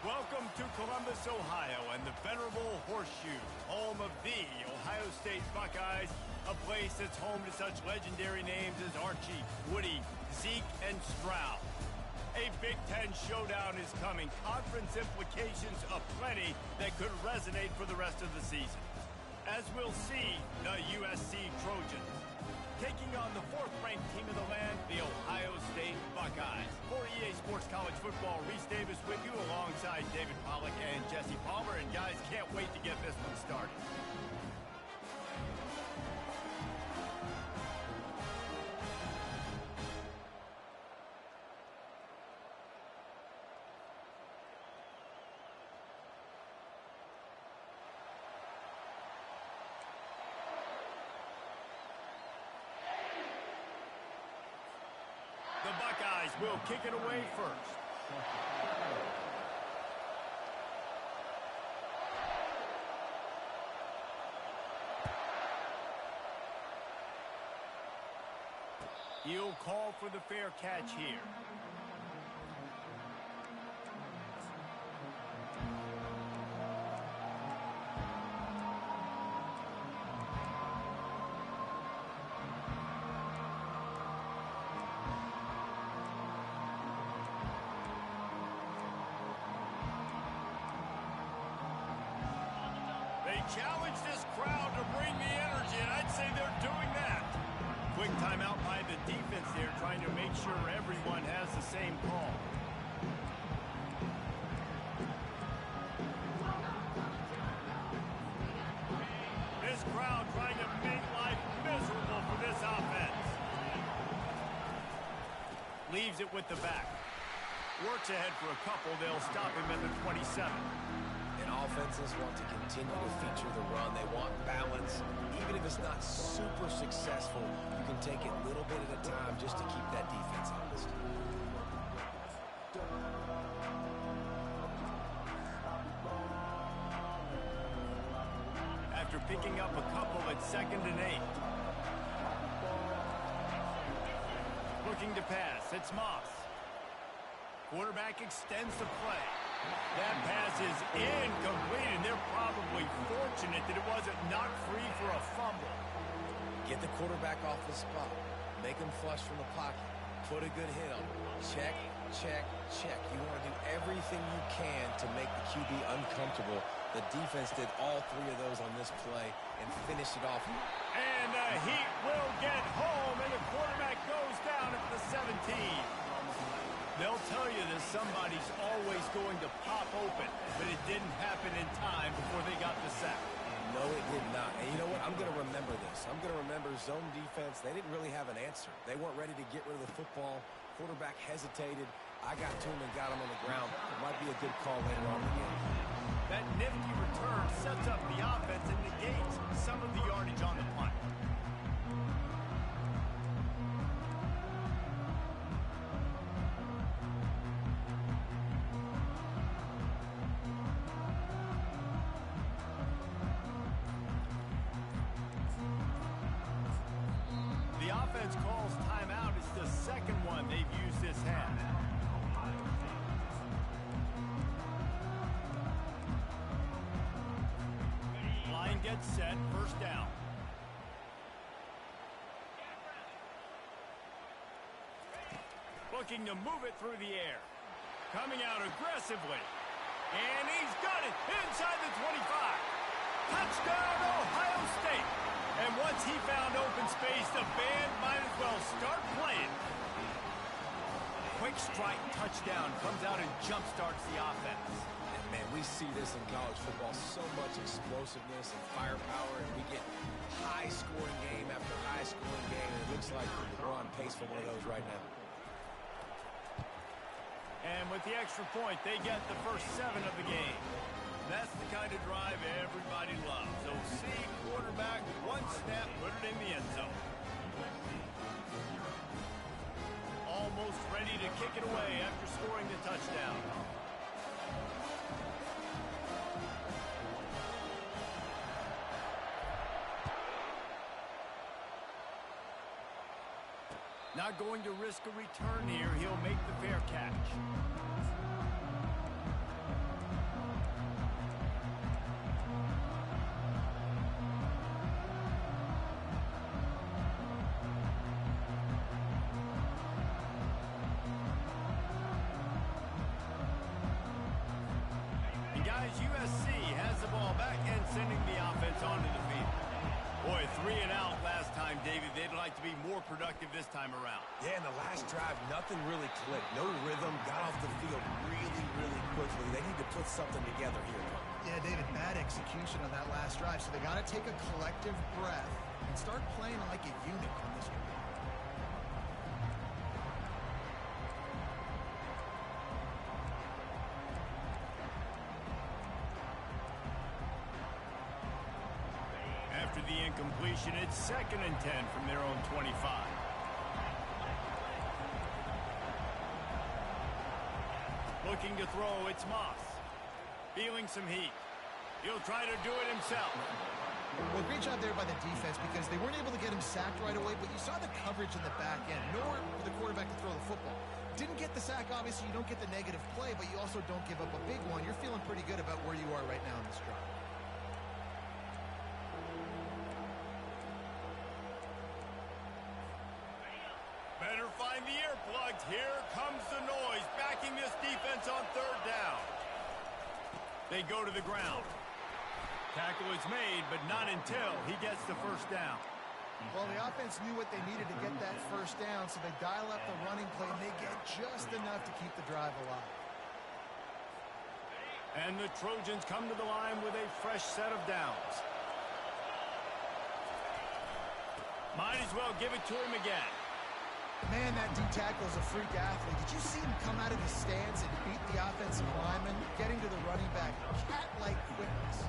Welcome to Columbus, Ohio, and the venerable Horseshoe, home of the Ohio State Buckeyes, a place that's home to such legendary names as Archie, Woody, Zeke, and Stroud. A Big Ten showdown is coming, conference implications aplenty that could resonate for the rest of the season. As we'll see, the USC Trojans taking on the fourth-ranked team of the land, the Ohio State Buckeyes. For EA Sports College Football, Reese Davis with you alongside David Pollack and Jesse Palmer. And guys, can't wait to get this one started. The Buckeyes will kick it away first. He'll call for the fair catch here. Challenge this crowd to bring the energy, and I'd say they're doing that. Quick timeout by the defense there, trying to make sure everyone has the same call. This crowd trying to make life miserable for this offense. Leaves it with the back. Works ahead for a couple. They'll stop him at the 27. Offenses want to continue to feature the run. They want balance. Even if it's not super successful, you can take it little bit at a time just to keep that defense honest. After picking up a couple at 2nd and 8. Looking to pass. It's Moss. Quarterback extends the play. That pass is incomplete, and they're probably fortunate that it wasn't knocked free for a fumble. Get the quarterback off the spot. Make him flush from the pocket. Put a good hit on him. Check, check, check. You want to do everything you can to make the QB uncomfortable. The defense did all three of those on this play and finished it off. And the Heat will get home, and the quarterback goes down at the 17. They'll tell you that somebody's always going to pop open, but it didn't happen in time before they got the sack. No, it did not. And you know what? I'm going to remember this. I'm going to remember zone defense. They didn't really have an answer. They weren't ready to get rid of the football. Quarterback hesitated. I got to him and got him on the ground. It might be a good call later on in the game. That nifty return sets up the offense and negates some of the yardage on the punt. The offense calls timeout. It's the second one they've used this half. Line gets set, first down. Looking to move it through the air. Coming out aggressively. And he's got it inside the 25. Touchdown, Ohio State. And once he found open space, the band might as well start playing. Quick strike touchdown comes out and jump-starts the offense. And man, we see this in college football, so much explosiveness and firepower, and we get high-scoring game after high-scoring game, and it looks like we're on pace for one of those right now. And with the extra point, they get the first 7 of the game. That's the kind of drive everybody loves. So see quarterback, one snap, put it in the end zone. Almost ready to kick it away after scoring the touchdown. Not going to risk a return here. He'll make the fair catch. Buckeyes, USC has the ball back and sending the offense onto the field. Boy, 3 and out last time, David. They'd like to be more productive this time around. Yeah, in the last drive, nothing really clicked. No rhythm, got off the field really, really quickly. They need to put something together here. Yeah, David, bad execution on that last drive. So they got to take a collective breath and start playing like a unit on this one. After the incompletion, it's 2nd and 10 from their own 25. Looking to throw, it's Moss. Feeling some heat. He'll try to do it himself. Well, great job there by the defense because they weren't able to get him sacked right away, but you saw the coverage in the back end. Nowhere for the quarterback to throw the football. Didn't get the sack, obviously. You don't get the negative play, but you also don't give up a big one. You're feeling pretty good about where you are right now in this drive. Better find the earplugs. Here comes the noise, backing this defense on 3rd down. They go to the ground. Tackle is made, but not until he gets the 1st down. Well, the offense knew what they needed to get that 1st down, so they dial up the running play, and they get just enough to keep the drive alive. And the Trojans come to the line with a fresh set of downs. Might as well give it to him again. Man, that D-tackle is a freak athlete. Did you see him come out of his stance and beat the offensive lineman, getting to the running back? Cat-like quickness.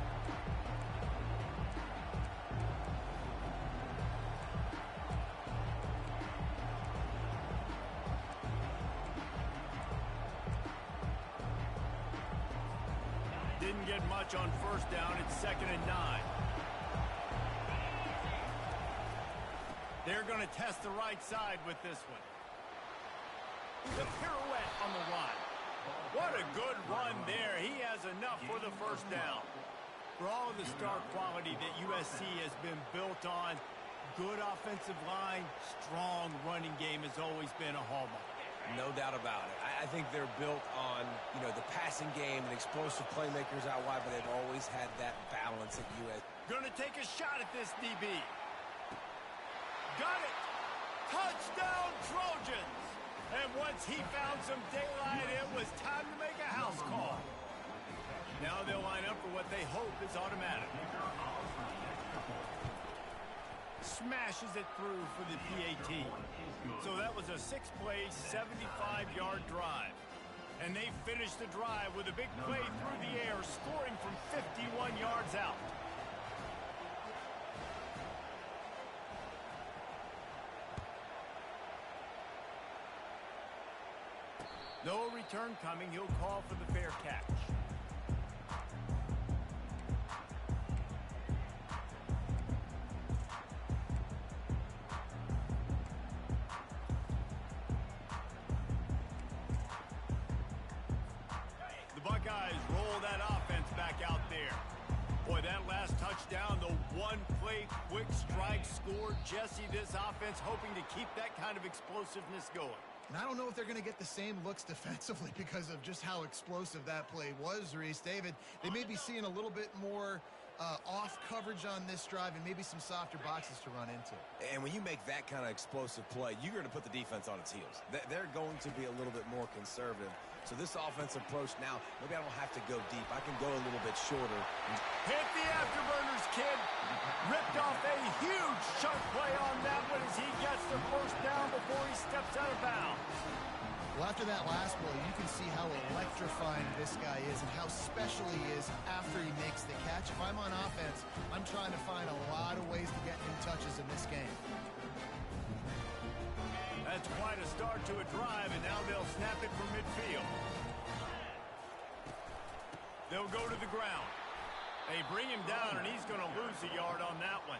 Didn't get much on 1st down. It's 2nd and 9. They're going to test the right side with this one. The pirouette on the run. What a good run there. He has enough for the 1st down. For all of the star quality that USC has been built on, good offensive line, strong running game has always been a hallmark. No doubt about it. I think they're built on, the passing game and explosive playmakers out wide, but they've always had that balance at USC. Gonna take a shot at this DB. Got it! Touchdown, Trojans! And once he found some daylight, it was time to make a house call. Now they'll line up for what they hope is automatic. Smashes it through for the PAT. So that was a 6-play, 75-yard drive. And they finished the drive with a big play through the air, scoring from 51 yards out. No return coming. He'll call for the fair catch. The Buckeyes roll that offense back out there. Boy, that last touchdown, the one-play quick strike score. Jesse, this offense hoping to keep that kind of explosiveness going. And I don't know if they're going to get the same looks defensively because of just how explosive that play was, Reese. David, they may be seeing a little bit more off coverage on this drive and maybe some softer boxes to run into. And when you make that kind of explosive play, you're going to put the defense on its heels. They're going to be a little bit more conservative. So this offensive approach now, maybe I don't have to go deep. I can go a little bit shorter. Hit the afterburners, kid. Ripped off a huge chunk play on that one as he gets the 1st down before he steps out of bounds. Well, after that last play, you can see how electrifying this guy is and how special he is after he makes the catch. If I'm on offense, I'm trying to find a lot of ways to get new touches in this game. That's quite a start to a drive, and now they'll snap it from midfield. They'll go to the ground. They bring him down, and he's going to lose a yard on that one.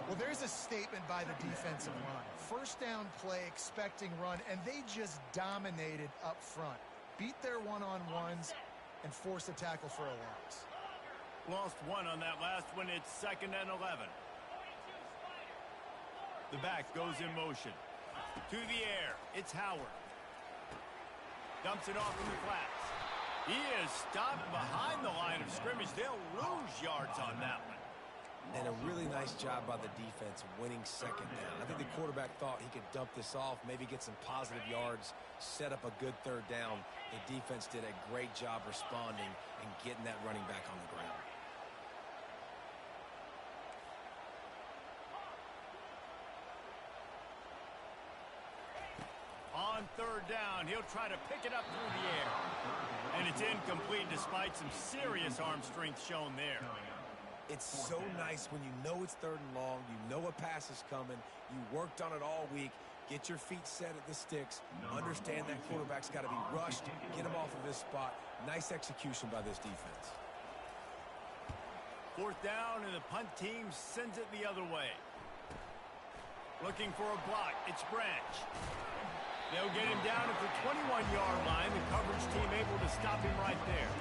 Well, there's a statement by the defensive line. 1st down play, expecting run, and they just dominated up front. Beat their one-on-ones and forced a tackle for a loss. Lost one on that last one. It's 2nd and 11. The back goes in motion. To the air, it's Howard. Dumps it off in the flats. He is stopped behind the line scrimmage. They'll lose yards on that one. And a really nice job by the defense winning second down. I think the quarterback thought he could dump this off, maybe get some positive yards, set up a good third down. The defense did a great job responding and getting that running back on the ground. On third down, he'll try to pick it up through the air. And it's incomplete despite some serious arm strength shown there. It's so nice when you know it's third and long, you know a pass is coming, you worked on it all week, get your feet set at the sticks, understand that quarterback's got to be rushed, get him off of his spot. Nice execution by this defense. Fourth down, and the punt team sends it the other way. Looking for a block, it's Branch. They'll get him down at the 21-yard line. The coverage team able to stop him right there.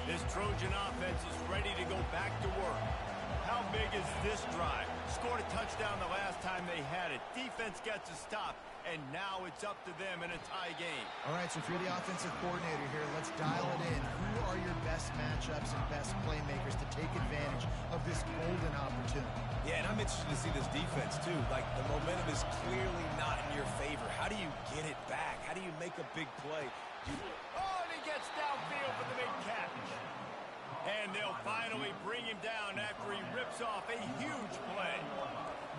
This Trojan offense is ready to go back to work. How big is this drive? Scored a touchdown the last time they had it. Defense gets a stop, and now it's up to them in a tie game. All right, so if you're the offensive coordinator here, let's dial it in. Who are your best matchups and best playmakers to take advantage of this golden opportunity? Yeah, and I'm interested to see this defense, too. Like, the momentum is clearly not in your favor. How do you get it back? How do you make a big play? Oh, and he gets downfield for the big catch. And they'll finally bring him down after he rips off a huge play.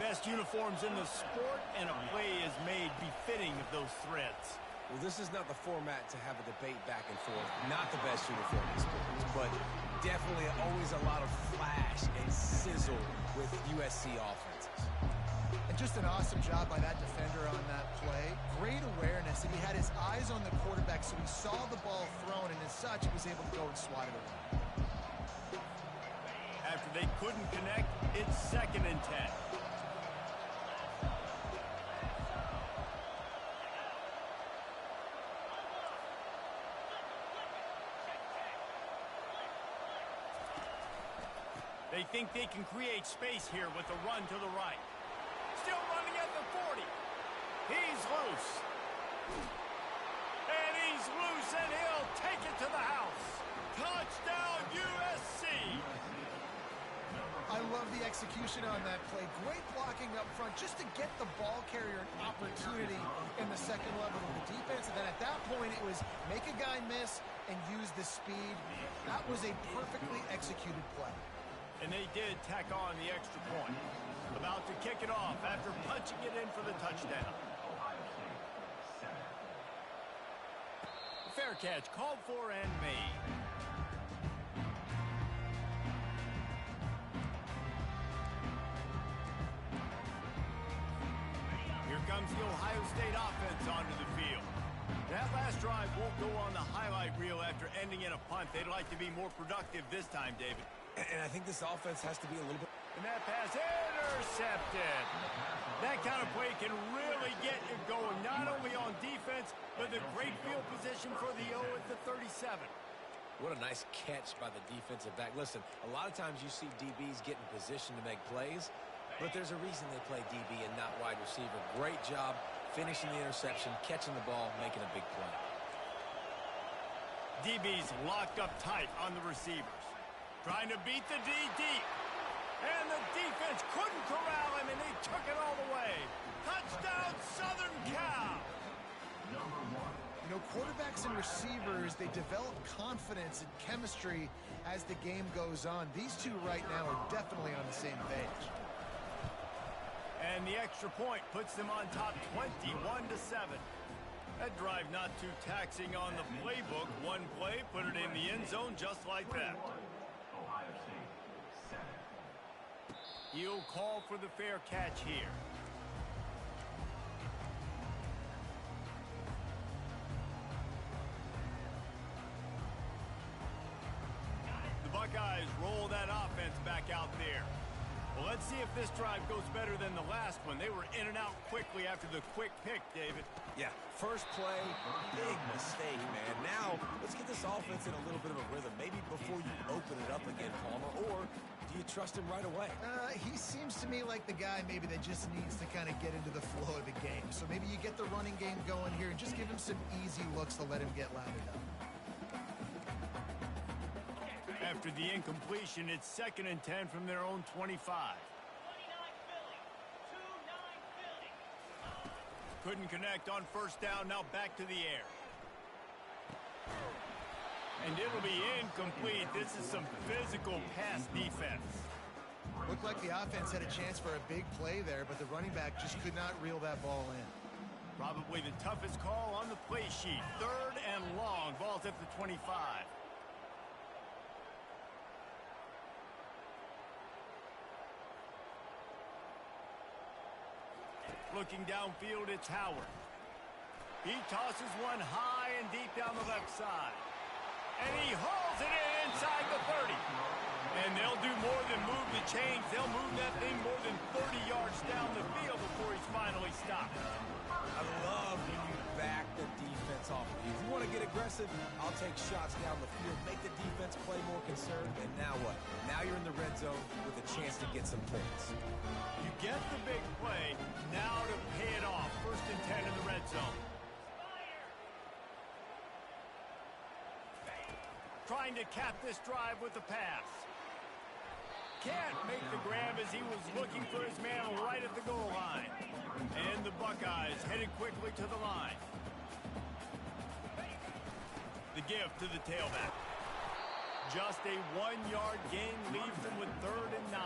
Best uniforms in the sport, and a play is made befitting of those threads. Well, this is not the format to have a debate back and forth. Not the best uniform in sports, but definitely always a lot of flash and sizzle with USC offenses. And just an awesome job by that defender on that play. Great awareness, and he had his eyes on the quarterback, so he saw the ball thrown, and as such, he was able to go and swat it away. After they couldn't connect, it's 2nd and 10. They think they can create space here with a run to the right. Still running at the 40. He's loose. And he's loose, and he'll take it to the house. Touchdown, USC. I love the execution on that play. Great blocking up front just to get the ball carrier an opportunity in the second level of the defense. And then at that point, it was make a guy miss and use the speed. That was a perfectly executed play. And they did tack on the extra point. About to kick it off after punching it in for the touchdown. Fair catch called for and made. Here comes the Ohio State offense onto the field. That last drive won't go on the highlight reel after ending in a punt. They'd like to be more productive this time, David. And I think this offense has to be a little bit... And that pass intercepted. That kind of play can really get you going, not only on defense, but the great field position for the O at the 37. What a nice catch by the defensive back. Listen, a lot of times you see DBs get in position to make plays, but there's a reason they play DB and not wide receiver. Great job finishing the interception, catching the ball, making a big play. DB's locked up tight on the receivers. Trying to beat the D deep. And the defense couldn't corral him, and he took it all the way. Touchdown, Southern Cal. You know, quarterbacks and receivers, they develop confidence and chemistry as the game goes on. These two right now are definitely on the same page. And the extra point puts them on top 21-7. That drive not too taxing on the playbook. One play, put it in the end zone just like that. He'll call for the fair catch here. The Buckeyes roll that offense back out there. Well, let's see if this drive goes better than the last one. They were in and out quickly after the quick pick, David. Yeah, first play, big mistake, man. Now, let's get this offense in a little bit of a rhythm. Maybe before you open it up again, Palmer, or do Do you trust him right away? He seems to me like the guy maybe that just needs to kind of get into the flow of the game. So maybe you get the running game going here and just give him some easy looks to let him get lathered up. After the incompletion, it's 2nd and 10 from their own 25. Couldn't connect on 1st down, now back to the air. And it'll be incomplete. This is some physical pass defense. Looked like the offense had a chance for a big play there, but the running back just could not reel that ball in. Probably the toughest call on the play sheet. 3rd and long. Ball's at the 25. Looking downfield, it's Howard. He tosses one high and deep down the left side. And he hauls it in inside the 30. And they'll do more than move the chains. They'll move that thing more than 30 yards down the field before he's finally stopped. I love when you back the defense off of you. If you want to get aggressive, I'll take shots down the field, make the defense play more conservative. And now what? Now you're in the red zone with a chance to get some points. You get the big play, now to pay it off. 1st and 10 in the red zone. Trying to cap this drive with the pass. Can't make the grab as he was looking for his man right at the goal line. And the Buckeyes headed quickly to the line. The give to the tailback. Just a 1-yard gain leaves them with 3rd and 9.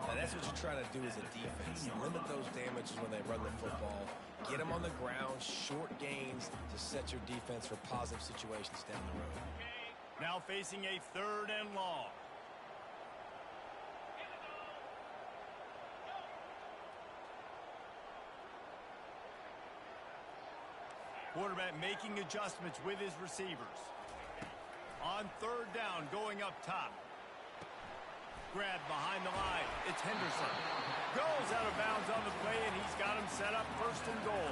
Now that's what you try to do as a defense. Limit those damages when they run the football. Get them on the ground, short gains to set your defense for positive situations down the road. Now facing a 3rd and long. Quarterback making adjustments with his receivers. On 3rd down, going up top. Grab behind the line. It's Henderson. Goes out of bounds on the play, and he's got him set up 1st and goal.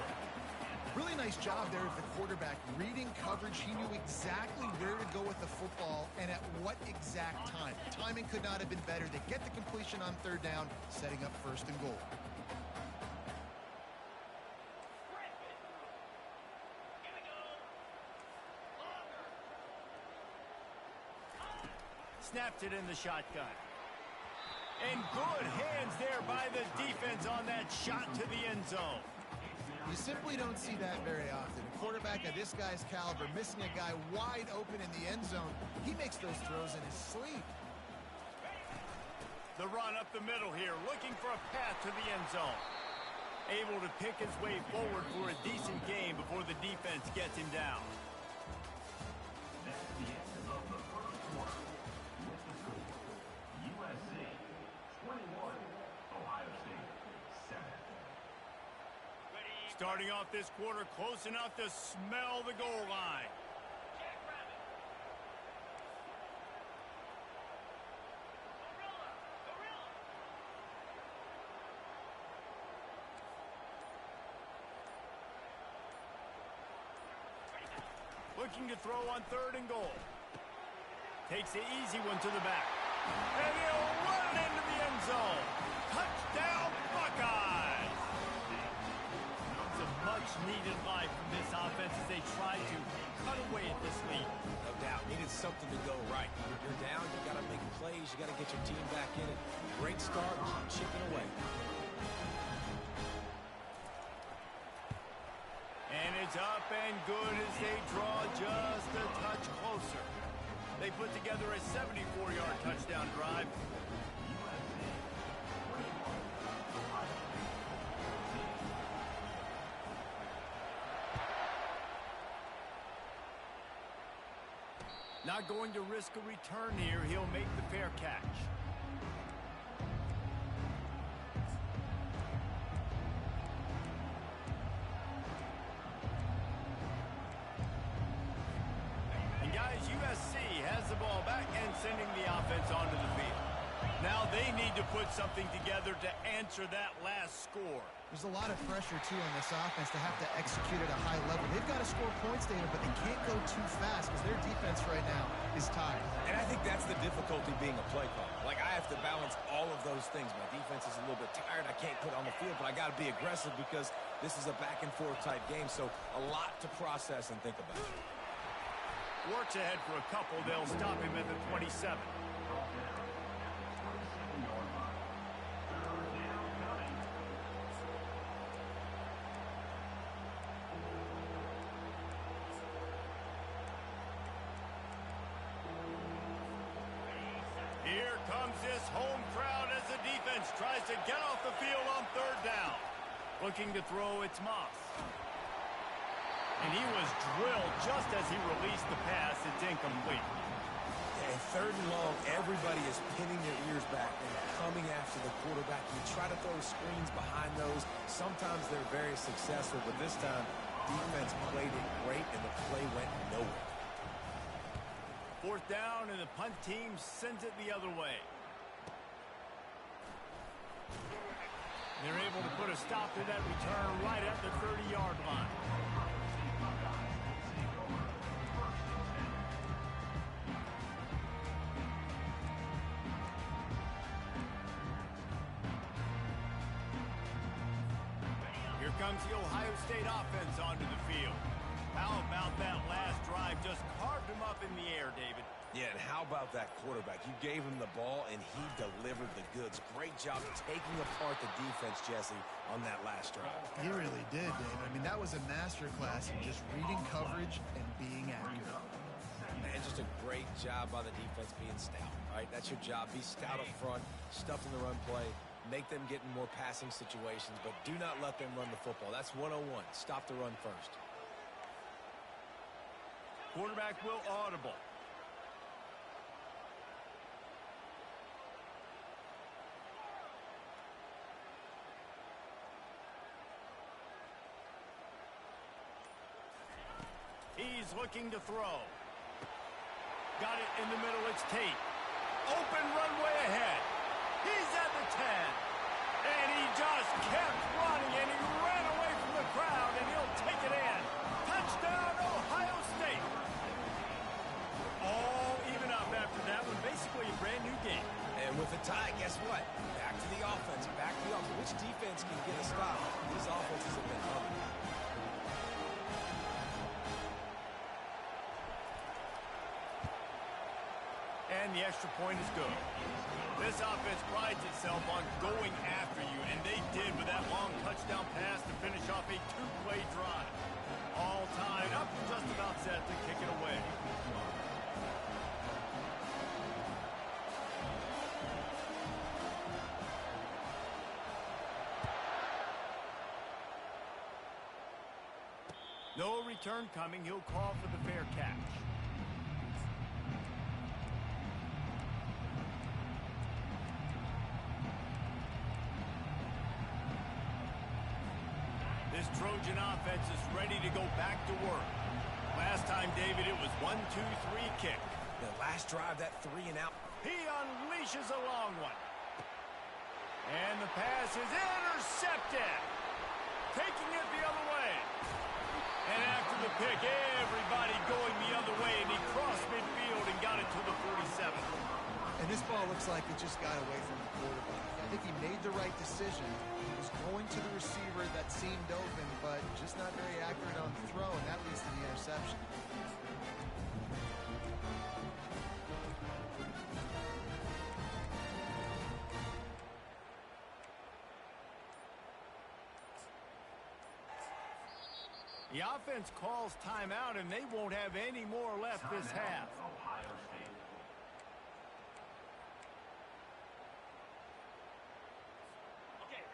Really nice job there of the quarterback reading coverage. He knew exactly where to go with the football and at what exact time. Timing could not have been better to get the completion on 3rd down, setting up 1st and goal. Snapped it in the shotgun. And good hands there by the defense on that shot to the end zone. You simply don't see that very often. A quarterback of this guy's caliber missing a guy wide open in the end zone. He makes those throws in his sleep. The run up the middle here, looking for a path to the end zone. Able to pick his way forward for a decent game before the defense gets him down. Starting off this quarter close enough to smell the goal line. Looking to throw on 3rd and goal. Takes the easy one to the back. And he'll run it into the end zone. Touchdown, Buckeyes! Much-needed life from this offense as they try to cut away at this lead. No doubt. Needed something to go right. You're down, you got to make plays, you got to get your team back in it. Great start, keep chipping away. And it's up and good as they draw just a touch closer. They put together a 74-yard touchdown drive. Not going to risk a return here. He'll make the fair catch. And guys, USC has the ball back and sending the offense onto the field. Now they need to put something together to answer that last score. There's a lot of pressure, too, on this offense to have to execute at a high level. They've got to score points, David, but they can't go too fast because their defense right now is tired. And I think that's the difficulty being a play caller. Like, I have to balance all of those things. My defense is a little bit tired. I can't put on the field, but I got to be aggressive because this is a back-and-forth type game, so a lot to process and think about. Works ahead for a couple. They'll stop him at the 27. Here comes this home crowd as the defense tries to get off the field on third down. Looking to throw, it's Moss. And he was drilled just as he released the pass. It's incomplete. And third and long, everybody is pinning their ears back and coming after the quarterback. You try to throw screens behind those. Sometimes they're very successful, but this time, defense played it great, and the play went nowhere. Fourth down, and the punt team sends it the other way. They're able to put a stop to that return right at the 30-yard line. Here comes the Ohio State offense onto the field. How about that last drive? Just carved him up in the air, David. Yeah, and how about that quarterback? You gave him the ball, and he delivered the goods. Great job taking apart the defense, Jesse, on that last drive. He really did, Dave. I mean, that was a masterclass in just reading coverage and being accurate. Man, just a great job by the defense being stout, right? That's your job. Be stout up front, stuff in the run play, make them get in more passing situations, but do not let them run the football. That's 101. Stop the run first. Quarterback will audible. He's looking to throw. Got it in the middle. It's Tate. Open runway ahead. He's at the 10. And he just kept running, and he ran away from the crowd, and he'll take it in. Touchdown, Ohio State. All even up after that one. Basically a brand new game. And with the tie, guess what? Back to the offense. Back to the offense. Which defense can get a stop? These offenses have been humming. And the extra point is good. This offense prides itself on going after you, and they did with that long touchdown pass to finish off a two-play drive. All tied up, just about set to kick it away. No return coming. He'll call for the fair catch. This Trojan offense is ready to go back to work. Last time, David, it was 1-2-3 kick. The last drive, that 3 and out. He unleashes a long one. And the pass is intercepted. Taking it the other way. And after the pick, everybody going the other way, and he crossed midfield and got it to the 47. And this ball looks like it just got away from the quarterback. I think he made the right decision. He was going to the receiver that seemed open, but just not very accurate on the throw, and that leads to the interception. The offense calls timeout, and they won't have any more left this half.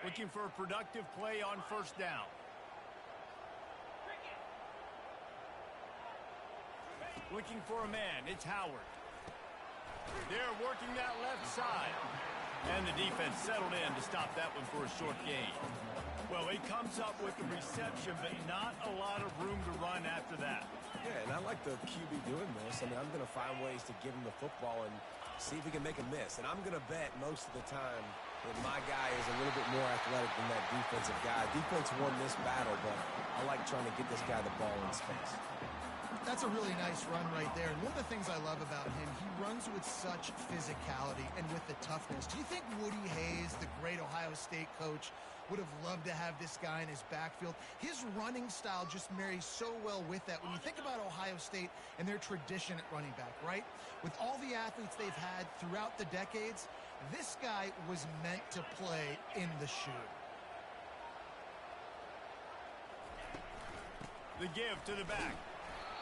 Looking for a productive play on first down. Looking for a man. It's Howard. They're working that left side. And the defense settled in to stop that one for a short gain. Well, he comes up with the reception, but not a lot of room to run after that. Yeah, and I like the QB doing this. I mean, I'm going to find ways to give him the football and See if he can make a miss. And I'm going to bet most of the time that my guy is a little bit more athletic than that defensive guy. Defense won this battle, but I like trying to get this guy the ball in space. That's a really nice run right there. And one of the things I love about him, he runs with such physicality and with the toughness. Do you think Woody Hayes, the great Ohio State coach, would have loved to have this guy in his backfield? His running style just marries so well with that. When you think about Ohio State and their tradition at running back, right? With all the athletes they've had throughout the decades, this guy was meant to play in the shoe. The give to the back.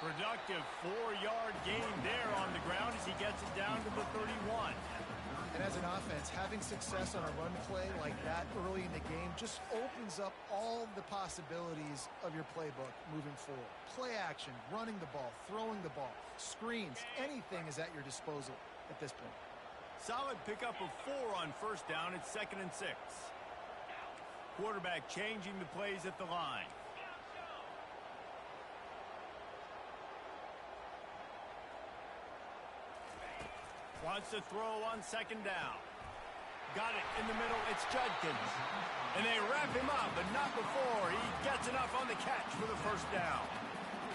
Productive 4-yard gain there on the ground as he gets it down to the 31. And as an offense, having success on a run play like that early in the game just opens up all the possibilities of your playbook moving forward. Play action, running the ball, throwing the ball, screens, anything is at your disposal at this point. Solid pickup of 4 on first down. It's 2nd and 6. Quarterback changing the plays at the line. Wants to throw on 2nd down. Got it in the middle. It's Judkins. And they wrap him up, but not before he gets enough on the catch for the first down.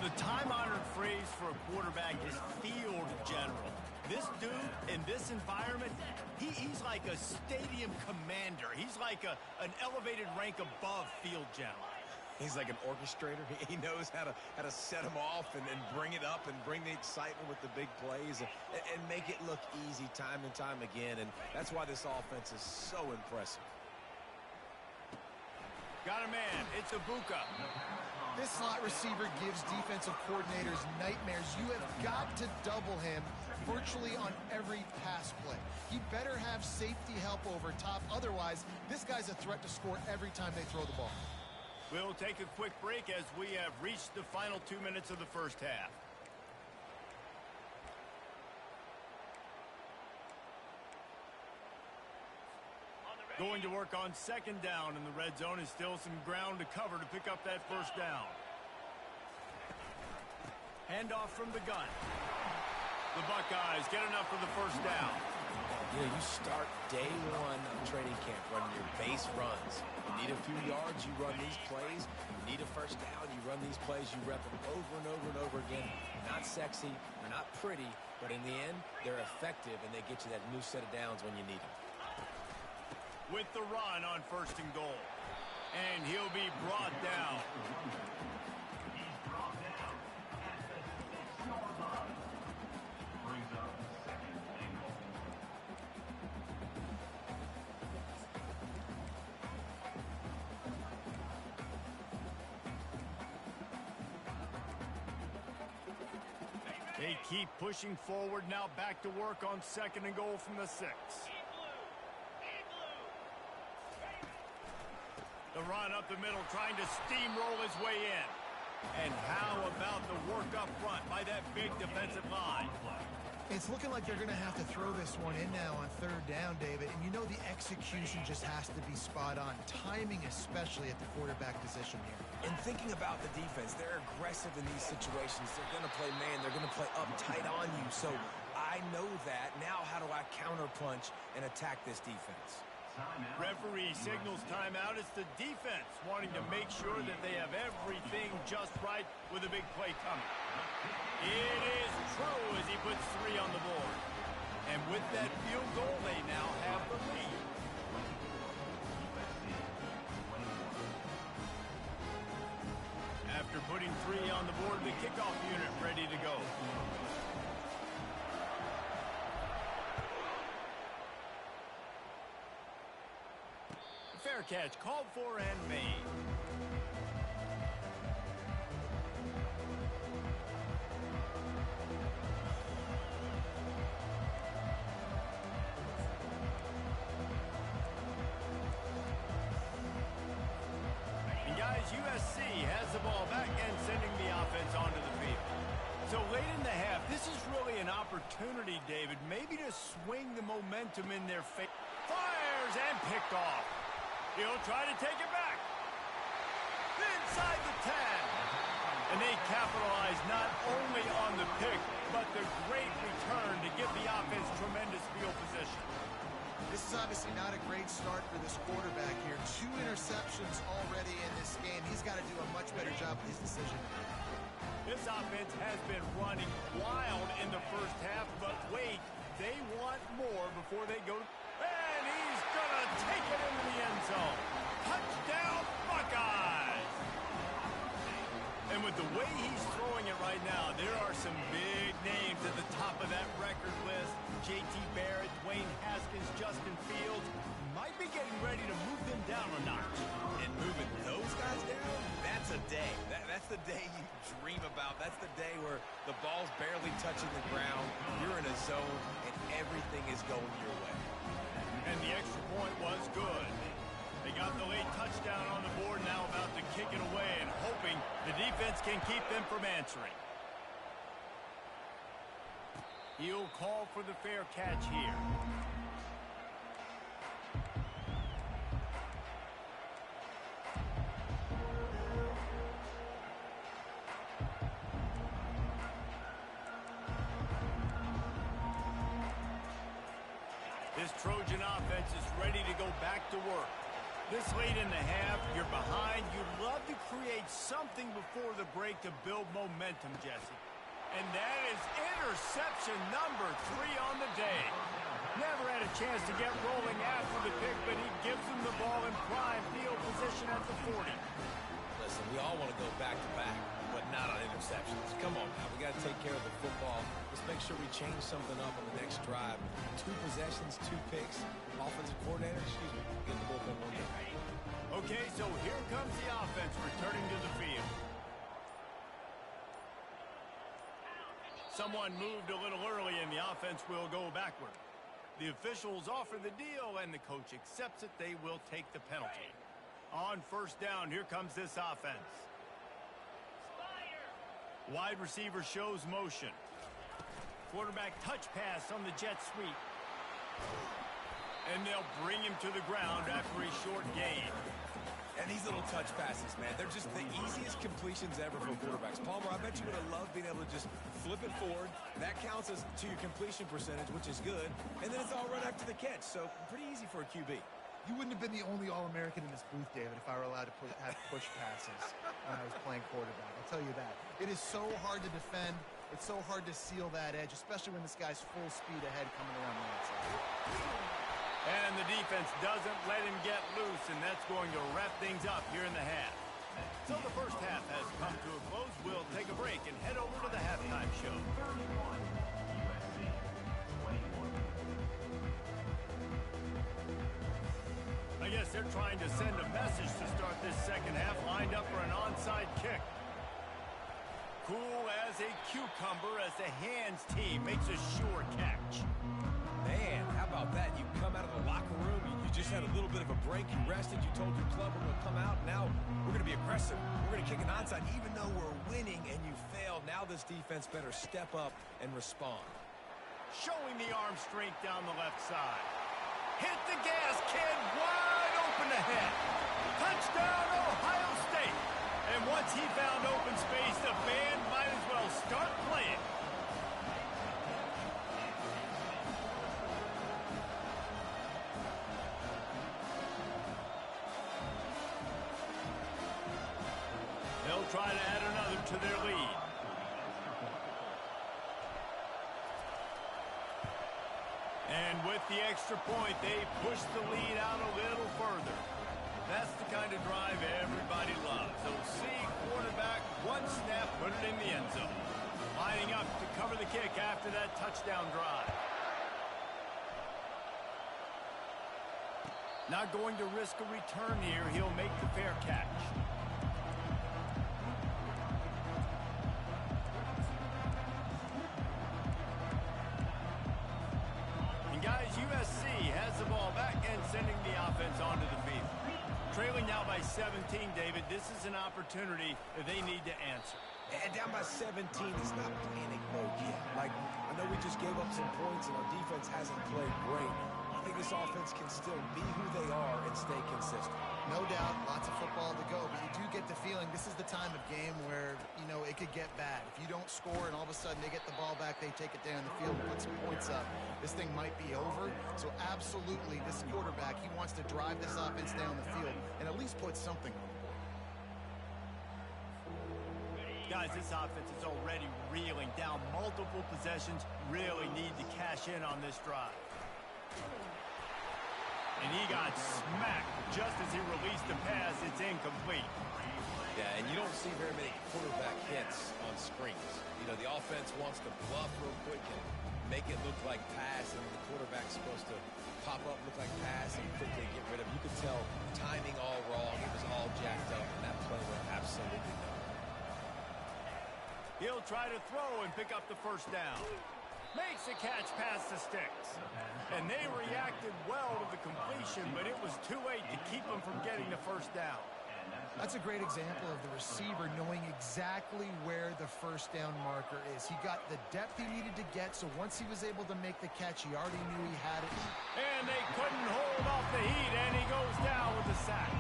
The time-honored phrase for a quarterback is field general. This dude in this environment, he's like a stadium commander. He's like an elevated rank above field general. He's like an orchestrator. He knows how to set them off and bring it up and bring the excitement with the big plays and make it look easy time and time again. And that's why this offense is so impressive. Got a man. It's Ibuka. This slot receiver gives defensive coordinators nightmares. You have got to double him virtually on every pass play. He better have safety help over top. Otherwise, this guy's a threat to score every time they throw the ball. We'll take a quick break as we have reached the final 2 minutes of the first half. Going to work on 2nd down in the red zone is still some ground to cover to pick up that first down. Handoff from the gun. The Buckeyes get enough for the first down. You know, you start day one of training camp running your base runs. You need a few yards, you run these plays. You need a first down, you run these plays. You rep them over and over and over again. Not sexy, they're not pretty, but in the end, they're effective, and they get you that new set of downs when you need them. With the run on 1st and goal. And he'll be brought down. They keep pushing forward, now back to work on 2nd and goal from the 6. The run up the middle, trying to steamroll his way in. And how about the work up front by that big defensive line? It's looking like they're going to have to throw this one in now on 3rd down, David. And you know the execution just has to be spot on. Timing especially at the quarterback position here. And thinking about the defense, they're aggressive in these situations. They're going to play man. They're going to play up tight on you. So I know that. Now how do I counterpunch and attack this defense? Referee signals timeout. It's the defense wanting to make sure that they have everything just right with a big play coming. It is true as he puts 3 on the board. And with that field goal, they now have the lead. After putting 3 on the board, the kickoff unit ready to go. Fair catch called for and made. And guys, USC has the ball back and sending the offense onto the field. So late in the half, this is really an opportunity, David, maybe to swing the momentum in their favor. Fires and picked off. He'll try to take it back. Inside the 10. And they capitalize not only on the pick, but the great return to give the offense tremendous field position. This is obviously not a great start for this quarterback here. 2 interceptions already in this game. He's got to do a much better job with his decision. This offense has been running wild in the first half, but wait, they want more before they go. And he's going to take it into the end zone. Touchdown, Buckeyes! And with the way he's throwing it right now, there are some big names at the top of that record list. J.T. Barrett, Dwayne Haskins, Justin Fields might be getting ready to move them down a notch. And moving those guys down, that's a day. That's the day you dream about. That's the day where the ball's barely touching the ground. You're in a zone, and everything is going your way. And the extra point was good. They got the late touchdown on the board, now about to kick it away and hoping the defense can keep them from answering. He'll call for the fair catch here. This Trojan offense is ready to go back to work. This late in the half, you're behind. You'd love to create something before the break to build momentum, Jesse. And that is interception number 3 on the day. Never had a chance to get rolling after the pick, but he gives them the ball in prime field position at the 40. Listen, we all want to go back-to-back, but not on interceptions. Come on now, we got to take care of the football. Let's make sure we change something up on the next drive. 2 possessions, 2 picks. Offensive coordinator, get the bullpen one day. Okay, so here comes the offense returning to the field. Someone moved a little early, and the offense will go backward. The officials offer the deal, and the coach accepts it. They will take the penalty. On first down, here comes this offense. Wide receiver shows motion. Quarterback touch pass on the jet sweep. And they'll bring him to the ground after a short gain. And these little touch passes, man, they're just the easiest completions ever for quarterbacks. Palmer, I bet you would have loved being able to just flip it forward. That counts as to your completion percentage, which is good. And then it's all run after the catch, so pretty easy for a QB. You wouldn't have been the only All-American in this booth, David, if I were allowed to have push passes when I was playing quarterback. I'll tell you that. It is so hard to defend. It's so hard to seal that edge, especially when this guy's full speed ahead coming around the outside. And the defense doesn't let him get loose, and that's going to wrap things up here in the half. So the first half has come to a close. We'll take a break and head over to the halftime show. I guess they're trying to send a message to start this second half, lined up for an onside kick. Cool as a cucumber as the hands team makes a sure catch. Man, how about that? You come out of the locker room, you just had a little bit of a break, you rested, you told your club we're going to come out, now we're going to be aggressive. We're going to kick an onside, even though we're winning and you failed. Now this defense better step up and respond. Showing the arm strength down the left side. Hit the gas, kid, wide open ahead. Touchdown, Ohio State. And once he found open space, the band might as well start playing. They'll try to add another to their lead. And with the extra point, they push the lead out a little further. That's the kind of drive everybody loves. So see quarterback, one snap, put it in the end zone. Lining up to cover the kick after that touchdown drive. Not going to risk a return here. He'll make the fair catch. Guys, USC has the ball back and sending the offense onto the field. Trailing now by 17, David. This is an opportunity that they need to answer. And down by 17, it's not panic mode yet. Like, I know we just gave up some points and our defense hasn't played great. I think this offense can still be who they are and stay consistent. No doubt, lots of football to go, but you do get the feeling this is the time of game where, you know, it could get bad. If you don't score and all of a sudden they get the ball back, they take it down the field, put some points up, this thing might be over. So absolutely, this quarterback, he wants to drive this offense down the field and at least put something on the board. Guys, this offense is already reeling down multiple possessions, really need to cash in on this drive. And he got smacked just as he released the pass. It's incomplete. Yeah, and you don't see very many quarterback hits on screens. You know, the offense wants to bluff real quick and make it look like pass, and the quarterback's supposed to pop up, look like pass, and quickly get rid of it. You could tell timing all wrong. It was all jacked up, and that play went absolutely nowhere. He'll try to throw and pick up the first down. Makes a catch past the sticks. And they reacted well to the completion, but it was too late to keep them from getting the first down. That's a great example of the receiver knowing exactly where the first down marker is. He got the depth he needed to get, so once he was able to make the catch, he already knew he had it. And they couldn't hold off the heat, and he goes down with the sack.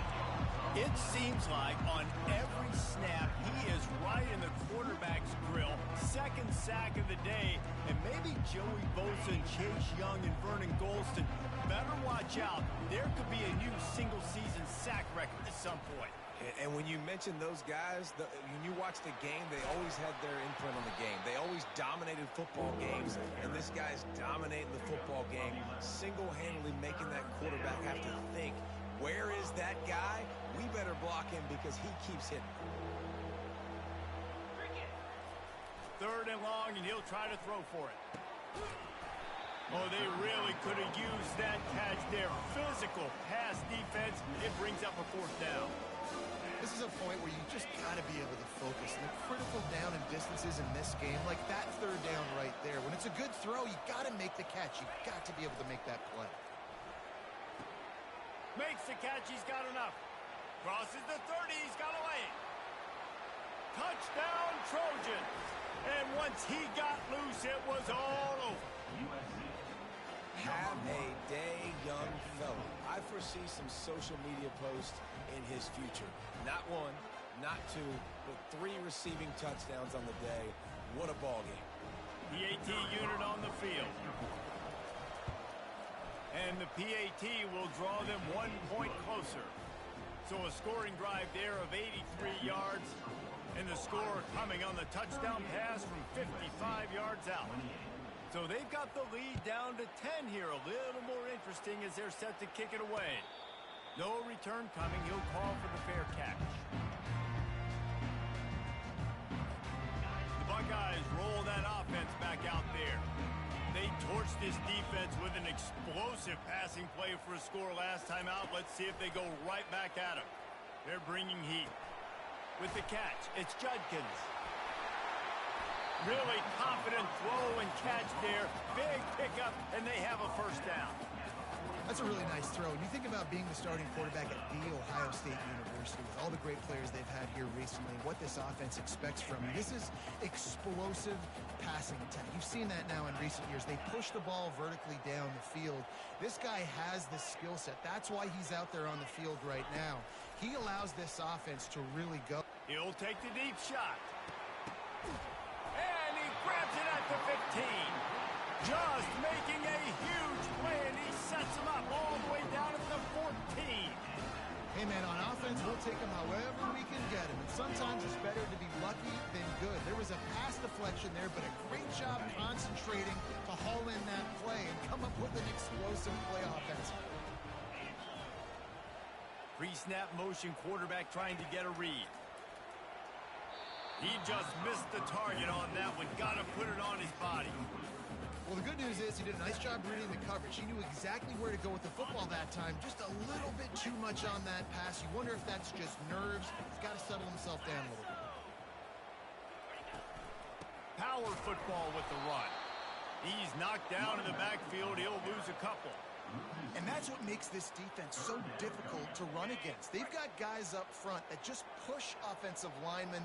It seems like on every snap, he is right in the quarterback's grill. Second sack of the day, and maybe Joey Bosa, Chase Young, and Vernon Golston better watch out. There could be a new single-season sack record at some point. And when you mention those guys, when you watch the game, they always had their imprint on the game. They always dominated football games, and this guy's dominating the football game, single-handedly making that quarterback have to think, where is that guy? We better block him because he keeps hitting. Third and long, and he'll try to throw for it. Oh, they really could have used that catch there. Physical pass defense. It brings up a fourth down. This is a point where you just got to be able to focus. The critical down and distances in this game, like that third down right there. When it's a good throw, you got to make the catch. You got to be able to make that play. Makes the catch. He's got enough. Crosses the 30. He's got to lay it. Touchdown, Trojans. And once he got loose, it was all over. Have a day, young fella. I foresee some social media posts in his future. Not one, not two, but 3 receiving touchdowns on the day. What a ball game. PAT unit on the field. And the PAT will draw them 1 point closer. So a scoring drive there of 83 yards. And the score coming on the touchdown pass from 55 yards out. So they've got the lead down to 10 here. A little more interesting as they're set to kick it away. No return coming. He'll call for the fair catch. The Buckeyes roll that offense back out there. They torched this defense with an explosive passing play for a score last time out. Let's see if they go right back at him. They're bringing heat. With the catch, it's Judkins. Really confident throw and catch there. Big pickup, and they have a first down. That's a really nice throw. And you think about being the starting quarterback at The Ohio State University with all the great players they've had here recently, what this offense expects from you. This is explosive passing attack. You've seen that now in recent years. They push the ball vertically down the field. This guy has the skill set. That's why he's out there on the field right now. He allows this offense to really go. He'll take the deep shot. And he grabs it at the 15. Just making a huge play, and he sets him up all the way down at the 14. Hey, man, on offense, we'll take him however we can get him. And sometimes it's better to be lucky than good. There was a pass deflection there, but a great job concentrating to haul in that play and come up with an explosive play offensively. Pre-snap motion quarterback trying to get a read. He just missed the target on that one. Got to put it on his body. Well, the good news is he did a nice job reading the coverage. He knew exactly where to go with the football that time. Just a little bit too much on that pass. You wonder if that's just nerves. He's got to settle himself down a little bit. Power football with the run. He's knocked down in the backfield. He'll lose a couple. And that's what makes this defense so difficult to run against. They've got guys up front that just push offensive linemen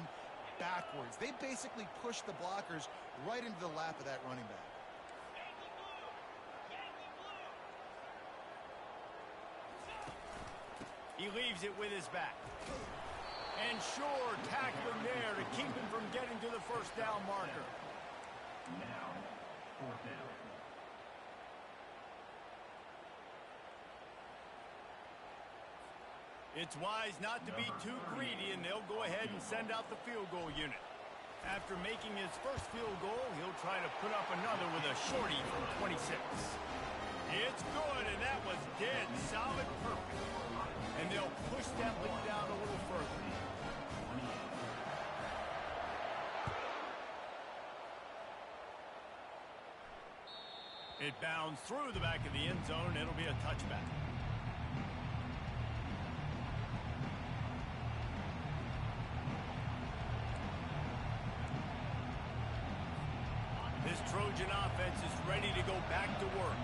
backwards. They basically push the blockers right into the lap of that running back. He leaves it with his back. And sure, tackling there to keep him from getting to the first down marker. Now, fourth down. It's wise not to be too greedy, and they'll go ahead and send out the field goal unit. After making his first field goal, he'll try to put up another with a shorty from 26. It's good, and that was dead solid perfect. And they'll push that lead down a little further. It bounds through the back of the end zone. It'll be a touchback. This Trojan offense is ready to go back to work.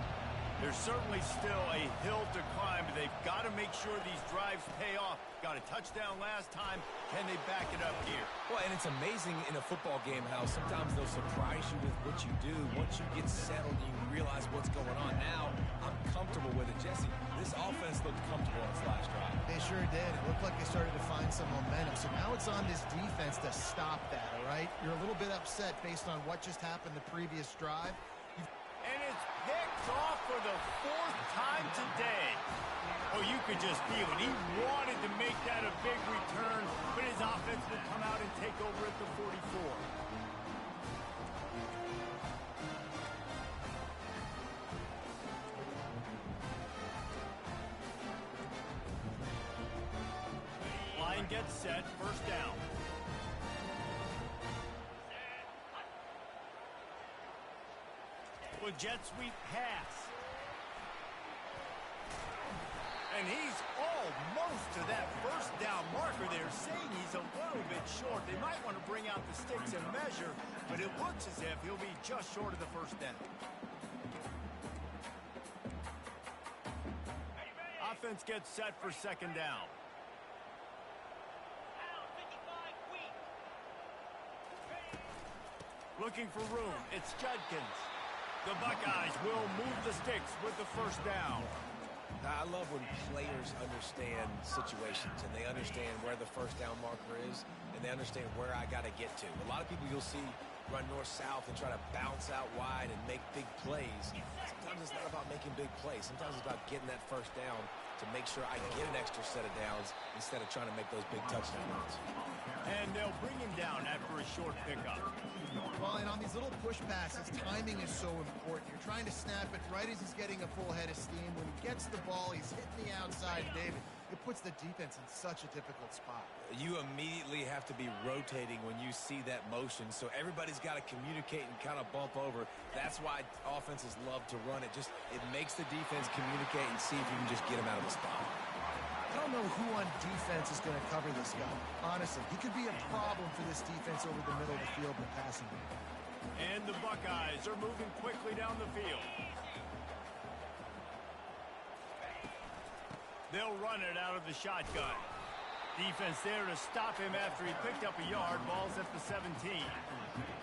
There's certainly still a hill to climb, but they've got to make sure these drives pay off. Got a touchdown last time. Can they back it up here? Well, and it's amazing in a football game how sometimes they'll surprise you with what you do. Once you get settled, you realize what's going on. Now, I'm comfortable with it. Jesse, this offense looked comfortable on its last drive. They sure did. It looked like they started to find some momentum. So now it's on this defense to stop that, all right? You're a little bit upset based on what just happened the previous drive. And it's picked off for the fourth time today. Oh, you could just feel it. He wanted to make that a big return, but his offense will come out and take over at the 44. Line gets set, first down. Well, jet sweep pass. And he's almost to that first down marker. They're saying he's a little bit short. They might want to bring out the sticks and measure, but it looks as if he'll be just short of the first down. Offense gets set for second down. Looking for room. It's Judkins. The Buckeyes will move the sticks with the first down. I love when players understand situations and they understand where the first down marker is and they understand where I got to get to. A lot of people you'll see run north-south and try to bounce out wide and make big plays. Sometimes it's not about making big plays. Sometimes it's about getting that first down to make sure I get an extra set of downs instead of trying to make those big touchdown runs. And they'll bring him down after a short pickup. Well, and on these little push passes, timing is so important. You're trying to snap it right as he's getting a full head of steam. When he gets the ball, he's hitting the outside, David. It puts the defense in such a difficult spot. You immediately have to be rotating when you see that motion, so everybody's got to communicate and kind of bump over. That's why offenses love to run it. It makes the defense communicate and see if you can just get him out of the spot. I don't know who on defense is going to cover this guy. Honestly, he could be a problem for this defense over the middle of the field in the passing game. And the Buckeyes are moving quickly down the field. They'll run it out of the shotgun. Defense there to stop him after he picked up a yard. Ball's at the 17.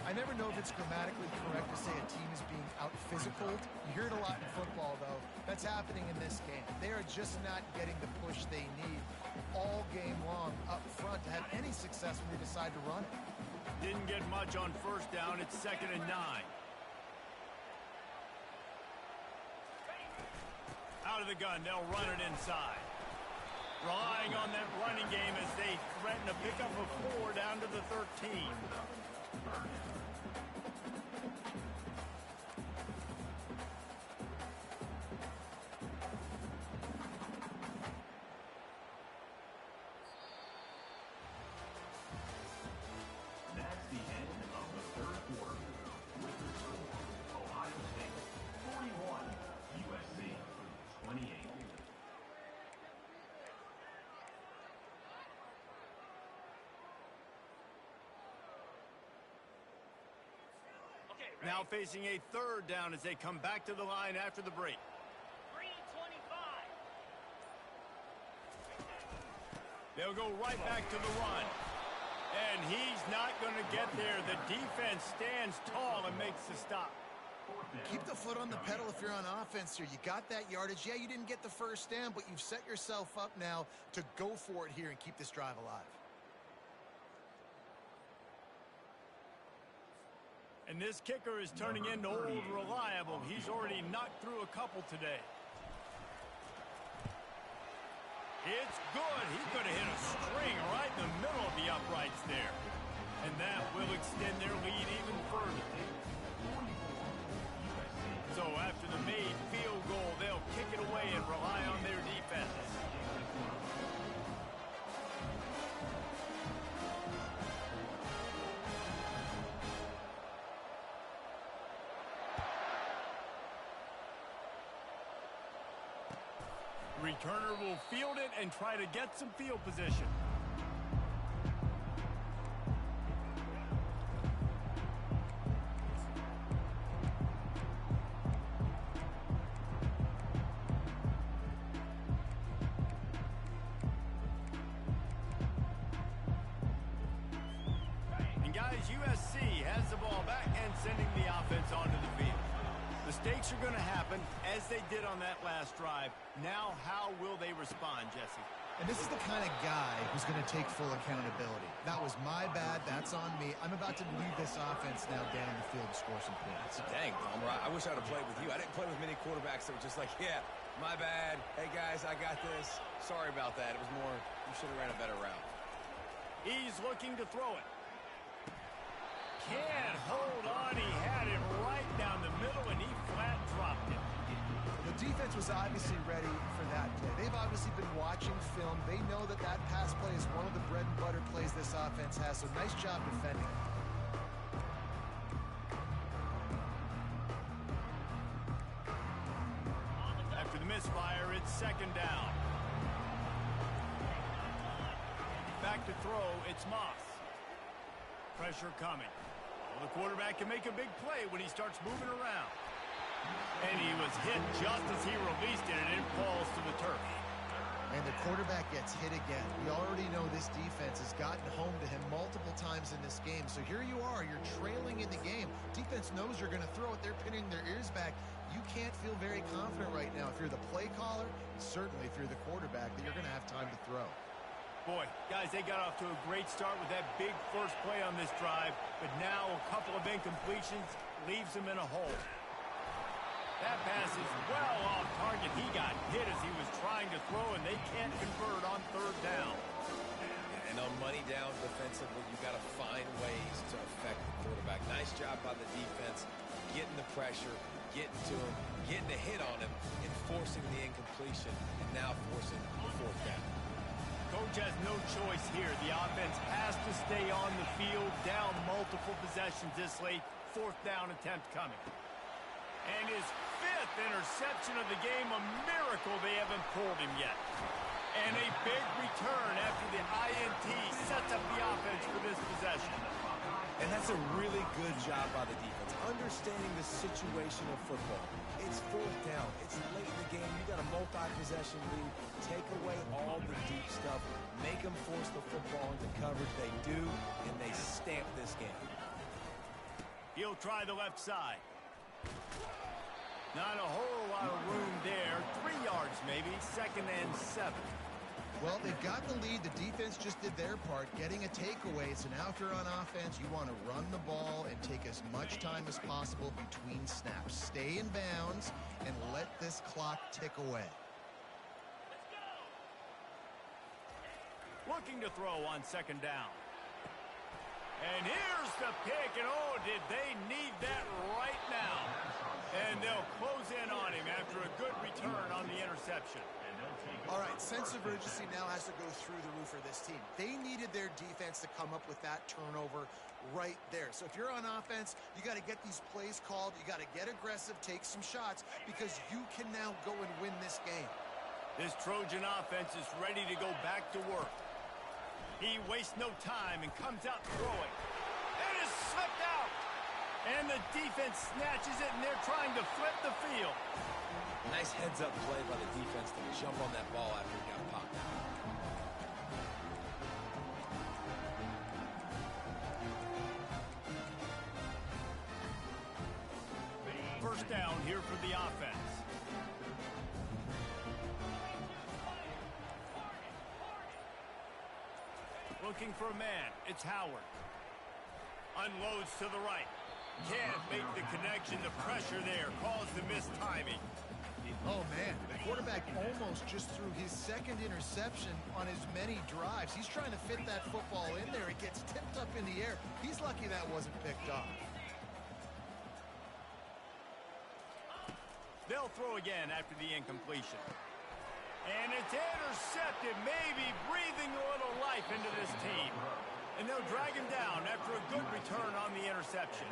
I never know if it's grammatically correct to say a team is being out-physical. You hear it a lot in football, though. That's happening in this game. They are just not getting the push they need all game long up front to have any success when they decide to run it. Didn't get much on first down. It's 2nd and 9. Out of the gun, they'll run it inside. Relying on that running game as they threaten to pick up a 4 down to the 13. That's the end of the third quarter. With the score, Ohio State 41, USC 28. Now facing a 3rd down as they come back to the line after the break. 3:25. They'll go right back to the run. And he's not going to get there. The defense stands tall and makes the stop. Keep the foot on the pedal if you're on offense here. You got that yardage. Yeah, you didn't get the first down, but you've set yourself up now to go for it here and keep this drive alive. And this kicker is turning into old reliable. He's already knocked through a couple today. It's good. He could have hit a string right in the middle of the uprights there. And that will extend their lead even further. So after the made field goal, they'll kick it away and rely on their defense. Returner will field it and try to get some field position. And guys, USC has the ball back and sending the offense onto the field. Mistakes are going to happen, as they did on that last drive. Now, how will they respond, Jesse? And this is the kind of guy who's going to take full accountability. That was my bad. That's on me. I'm about to lead this offense now down the field to score some points. Dang, Palmer, I wish I'd have played with you. I didn't play with many quarterbacks that were just like, yeah, my bad. Hey, guys, I got this. Sorry about that. It was more, you should have ran a better route. He's looking to throw it. Can't hold on. He had it right down the middle, and he flat dropped it. The defense was obviously ready for that play. They've obviously been watching film. They know that that pass play is one of the bread and butter plays this offense has, so nice job defending. After the misfire, it's second down. Back to throw, it's Moss. Pressure coming. Well, the quarterback can make a big play when he starts moving around. And he was hit just as he released it, and it falls to the turf. And the quarterback gets hit again. We already know this defense has gotten home to him multiple times in this game. So here you are, you're trailing in the game. Defense knows you're going to throw it. They're pinning their ears back. You can't feel very confident right now if you're the play caller, and certainly if you're the quarterback, that you're going to have time to throw. Boy, guys, they got off to a great start with that big first play on this drive, but now a couple of incompletions leaves them in a hole. That pass is well off target. He got hit as he was trying to throw, and they can't convert on third down. And on money down defensively, you got to find ways to affect the quarterback. Nice job by the defense, getting the pressure, getting to him, getting a hit on him, and forcing the incompletion, and now forcing the fourth down. Coach has no choice here. The offense has to stay on the field, down multiple possessions this late. Fourth down attempt coming. And his fifth interception of the game, a miracle they haven't pulled him yet. And a big return after the INT sets up the offense for this possession. And that's a really good job by the defense, understanding the situation of football. It's fourth down. It's late in the game. You got a multi-possession lead. Take away all the deep stuff. Make them force the football into coverage. They do, and they stamp this game. He'll try the left side. Not a whole lot of room there. 3 yards maybe, 2nd and 7. Well, they've got the lead. The defense just did their part, getting a takeaway. So now if you're on offense, you want to run the ball and take as much time as possible between snaps. Stay in bounds and let this clock tick away. Looking to throw on 2nd down. And here's the pick, and oh, did they need that right now. And they'll close in on him after a good return on the interception. All right, sense of urgency now has to go through the roof for this team. They needed their defense to come up with that turnover right there. So if you're on offense, you got to get these plays called. You got to get aggressive, take some shots, because you can now go and win this game. This Trojan offense is ready to go back to work. He wastes no time and comes out throwing. And is slipped out. And the defense snatches it, and they're trying to flip the field. Nice heads-up play by the defense to jump on that ball after he got popped out. first down here for the offense. Looking for a man. It's Howard. Unloads to the right. Can't make the connection. The pressure there caused the missed timing. Oh, man, the quarterback almost just threw his second interception on as many drives. He's trying to fit that football in there. It gets tipped up in the air. He's lucky that wasn't picked off. They'll throw again after the incompletion. And it's intercepted, maybe breathing a little life into this team. And they'll drag him down after a good return on the interception.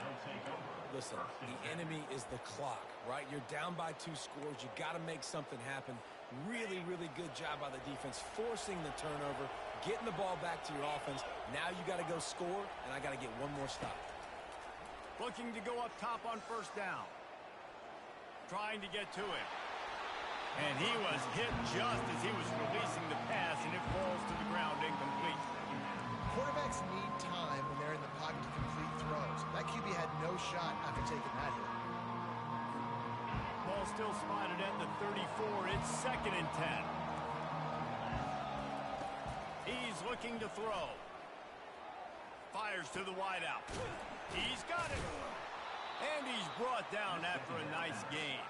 Listen, the enemy is the clock, right? You're down by 2 scores. You got to make something happen. Really, really good job by the defense, forcing the turnover, getting the ball back to your offense. Now you got to go score, and I got to get one more stop. Looking to go up top on first down. Trying to get to it. And he was hit just as he was releasing the pass, and it falls to the ground incomplete. Quarterbacks need time when they're in the pocket to complete throws. That QB had no shot after taking that hit. Ball still spotted at the 34. It's 2nd and 10. He's looking to throw. Fires to the wideout. He's got it. And he's brought down after a nice gain.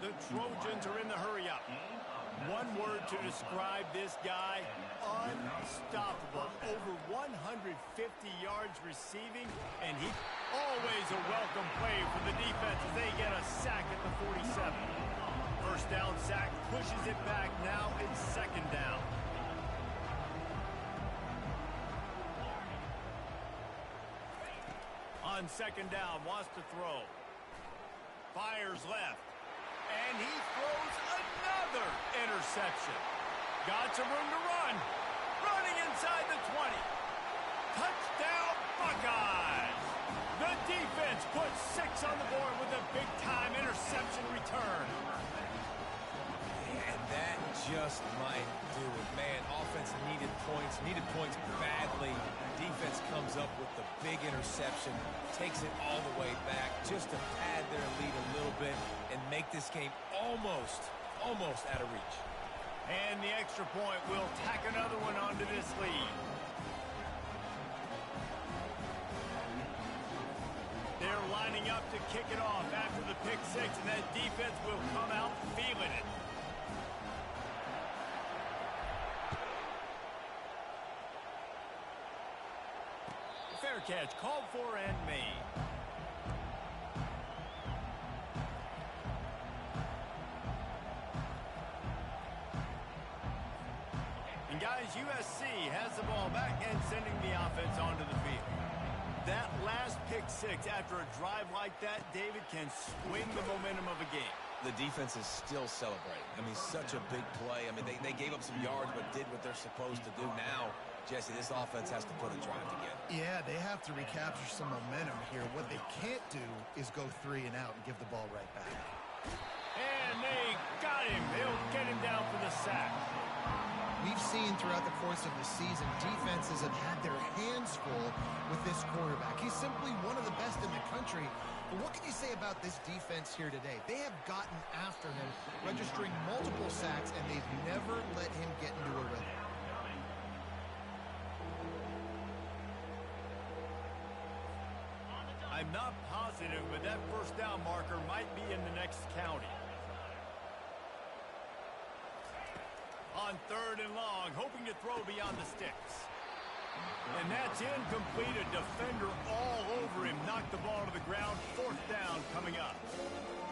The Trojans are in the hurry-up. One word to describe this guy, unstoppable. Over 150 yards receiving, and he always a welcome play for the defense as they get a sack at the 47. First down sack, pushes it back. Now it's 2nd down. On 2nd down, wants to throw. Fires left. And he throws another interception. Got some room to run. Running inside the 20. Touchdown, Buckeyes. The defense puts 6 on the board with a big-time interception return. And that just might do it. Man, offense needed points badly. Defense comes up with the big interception, takes it all the way back just to pad their lead a little bit and make this game almost out of reach. And the extra point will tack another one onto this lead. They're lining up to kick it off after the pick 6, and that defense will come out feeling it. Fair catch, called for and made. And guys, USC has the ball back and sending the offense onto the field. That last pick 6 after a drive like that, David, can swing the momentum of a game. The defense is still celebrating. I mean, such a big play. I mean, they gave up some yards but did what they're supposed to do. Now, Jesse, this offense has to put a drive together. Yeah, they have to recapture some momentum here. What they can't do is go 3 and out and give the ball right back. And they got him. They'll get him down for the sack. We've seen throughout the course of the season, defenses have had their hands full with this quarterback. He's simply one of the best in the country. But what can you say about this defense here today? They have gotten after him, registering multiple sacks, and they've never let him get into a rhythm. I'm not positive, but that first down marker might be in the next county. On 3rd and long, hoping to throw beyond the sticks. And that's incomplete. A defender all over him. Knocked the ball to the ground. 4th down coming up.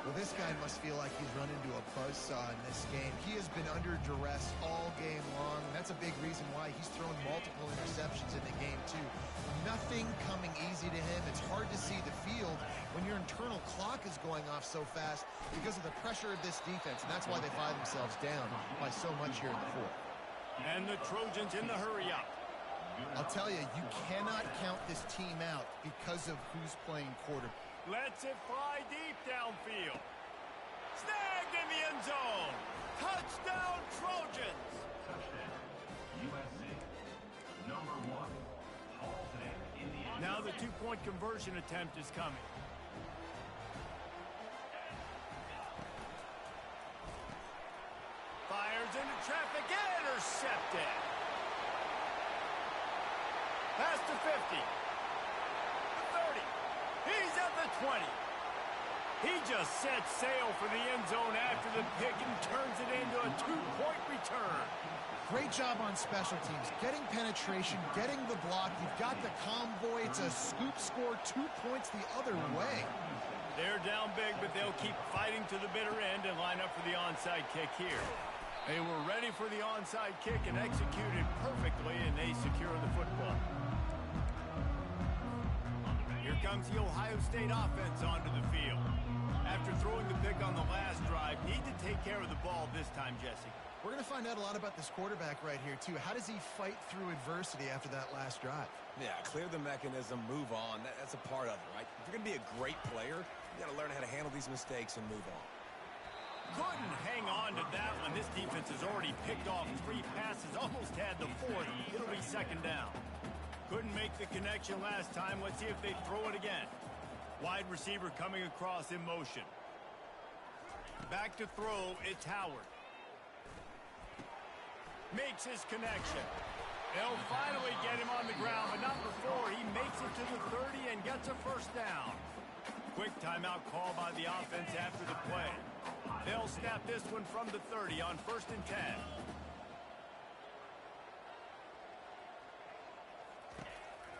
Well, this guy must feel like he's run into a buzzsaw in this game. He has been under duress all game long, and that's a big reason why he's thrown multiple interceptions in the game, too. Nothing coming easy to him. It's hard to see the field when your internal clock is going off so fast because of the pressure of this defense, and that's why they find themselves down by so much here in the 4th. And the Trojans in the hurry-up. I'll tell you, you cannot count this team out because of who's playing quarterback. Lets it fly deep downfield. Snagged in the end zone. Touchdown, Trojans. Touchdown, USC. Number 1, Halton in the end. Now the 2-point conversion attempt is coming. Past the 50. The 30. He's at the 20. He just sets sail for the end zone after the pick and turns it into a 2-point return. Great job on special teams. Getting penetration, getting the block. You've got the convoy. It's a scoop score, 2 points the other way. They're down big, but they'll keep fighting to the bitter end and line up for the onside kick here. They were ready for the onside kick and executed perfectly, and they secure the football. Here comes the Ohio State offense onto the field. After throwing the pick on the last drive, need to take care of the ball this time, Jesse. We're going to find out a lot about this quarterback right here, too. How does he fight through adversity after that last drive? Yeah, clear the mechanism, move on. That's a part of it, right? If you're going to be a great player, you got to learn how to handle these mistakes and move on. Couldn't hang on to that one. This defense has already picked off 3 passes, almost had the 4th. It'll be second down. Couldn't make the connection last time. Let's see if they throw it again. Wide receiver coming across in motion. Back to throw, it's Howard. Makes his connection. They'll finally get him on the ground, but not before he makes it to the 30 and gets a first down. Quick timeout call by the offense after the play. They'll snap this one from the 30 on 1st and 10.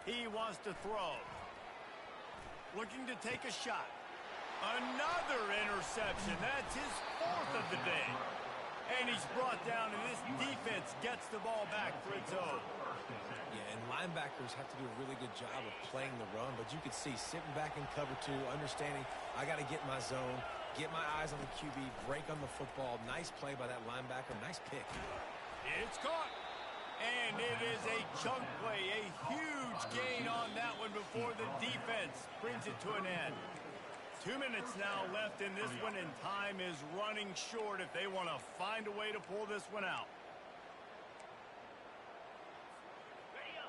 He wants to throw. Looking to take a shot. Another interception. That's his 4th of the day. And he's brought down, and this defense gets the ball back for its own. Yeah, and linebackers have to do a really good job of playing the run, but you can see sitting back in cover 2, understanding I got to get my zone, get my eyes on the QB, break on the football. Nice play by that linebacker. Nice pick. It's caught. And it is a chunk play, a huge gain on that one before the defense brings it to an end. 2 minutes now left in this one, and time is running short if they want to find a way to pull this one out.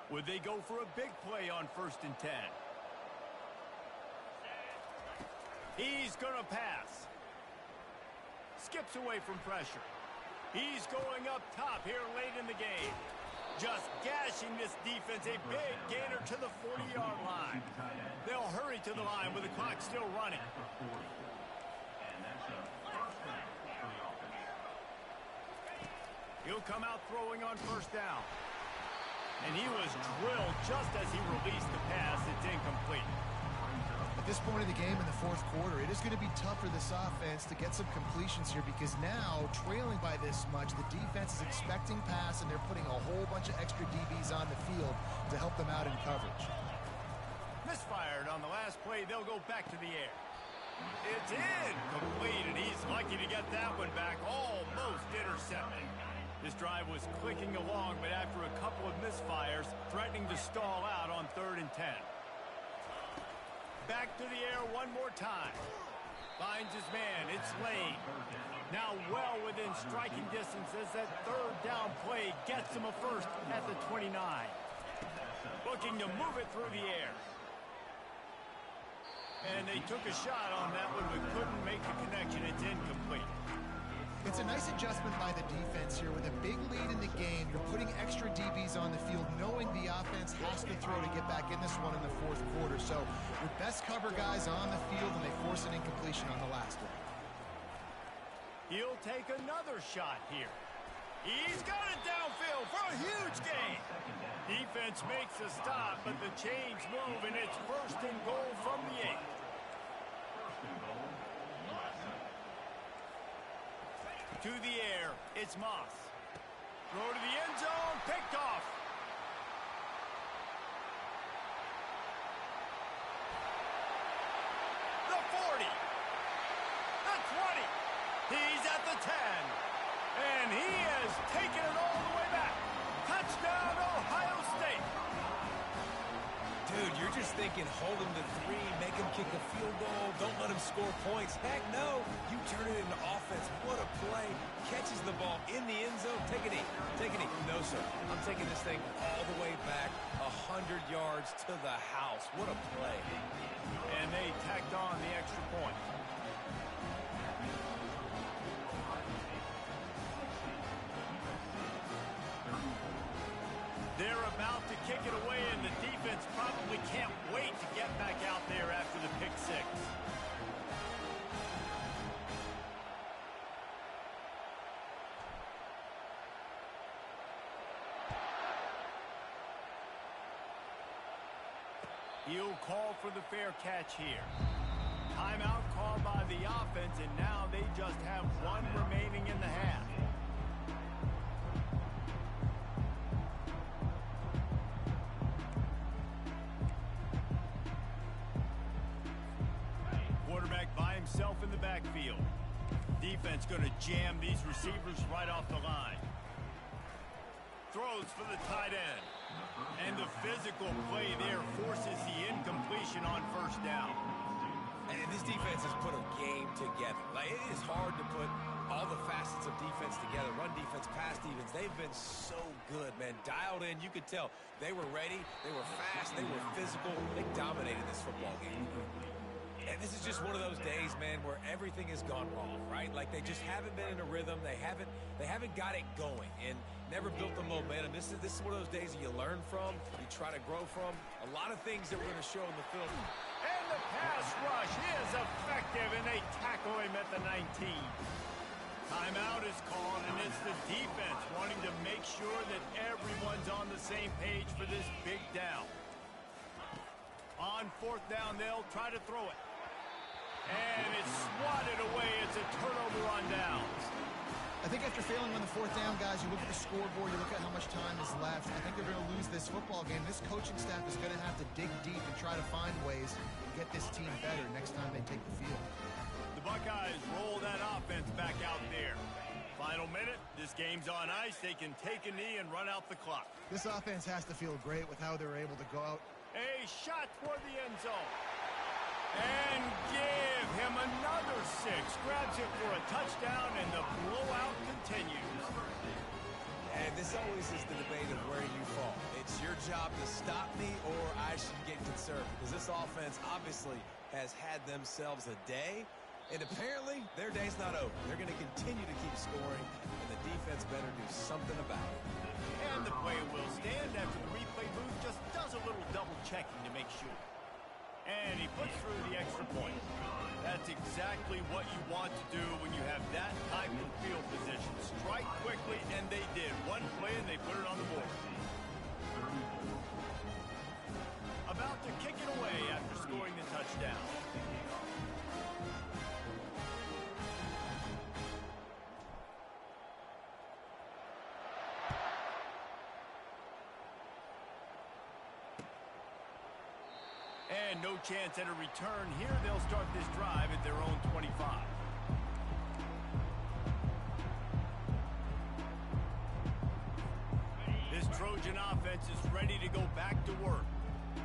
Would they go for a big play on 1st and 10? He's going to pass. Skips away from pressure. He's going up top here late in the game. Just gashing this defense, a big gainer to the 40-yard line. They'll hurry to the line with the clock still running. He'll come out throwing on 1st down. And he was drilled just as he released the pass. It's incomplete. At this point of the game in the 4th quarter, it is going to be tough for this offense to get some completions here because now, trailing by this much, the defense is expecting pass, and they're putting a whole bunch of extra DBs on the field to help them out in coverage. Misfired on the last play. They'll go back to the air. It's incomplete, and he's lucky to get that one back. Almost intercepted. This drive was clicking along, but after a couple of misfires, threatening to stall out on 3rd and 10. Back to the air one more time. Finds his man. It's Lane. Now well within striking distance as that 3rd down play gets him a first at the 29. Looking to move it through the air. And they took a shot on that one, but couldn't make the connection. It's incomplete. It's a nice adjustment by the defense here. With a big lead in the game, you're putting extra DBs on the field, knowing the offense has to throw to get back in this one in the 4th quarter. So your best cover guys on the field, and they force an incompletion on the last one. He'll take another shot here. He's got it downfield for a huge gain. Defense makes a stop, but the chains move, and it's 1st and goal from the 8. To the air, it's Moss. Throw to the end zone, picked off. The 40. The 20. He's at the 10. And he has taken it all the way back. Touchdown, Ohio State. Dude, you're just thinking, hold him to 3, make him kick a field goal, don't let him score points. Heck no, you turn it into offense. What a play. Catches the ball in the end zone. Take a knee. Take a knee. No, sir. I'm taking this thing all the way back 100 yards to the house. What a play. And they tacked on the extra point. They're about to kick it away, and the to get back out there after the pick six. He'll call for the fair catch here. Timeout called by the offense, and now they just have one remaining in the half. Quarterback by himself in the backfield. Defense going to jam these receivers right off the line. Throws for the tight end. And the physical play there forces the incompletion on first down. And this defense has put a game together. Like, it is hard to put all the facets of defense together. Run defense, pass defense. They've been so good, man. Dialed in. You could tell they were ready. They were fast. They were physical. They dominated this football game. And this is just one of those days, man, where everything has gone wrong, right? Like, they just haven't been in a rhythm. They haven't got it going and never built the momentum. This is one of those days that you learn from, you try to grow from. A lot of things that we're going to show in the film. And the pass rush is effective, and they tackle him at the 19. Timeout is called, and it's the defense wanting to make sure that everyone's on the same page for this big down. On fourth down, they'll try to throw it. And it's swatted away. It's a turnover on downs. I think after failing on the fourth down, guys, you look at the scoreboard, you look at how much time is left. I think they're going to lose this football game. This coaching staff is going to have to dig deep and try to find ways to get this team better next time they take the field. The Buckeyes roll that offense back out there. Final minute, this game's on ice. They can take a knee and run out the clock. This offense has to feel great with how they're able to go out. A shot toward the end zone. And give him another 6. Grabs it for a touchdown, and the blowout continues. And this always is the debate of where you fall. It's your job to stop me, or I should get conservative. Because this offense obviously has had themselves a day, and apparently their day's not over. They're going to continue to keep scoring, and the defense better do something about it. And the play will stand after the replay booth just does a little double checking to make sure. And he puts through the extra point. That's exactly what you want to do when you have that type of field position. Strike quickly, and they did. One play, and they put it on the board. About to kick it away after scoring the touchdown. And no chance at a return here. They'll start this drive at their own 25. This Trojan offense is ready to go back to work.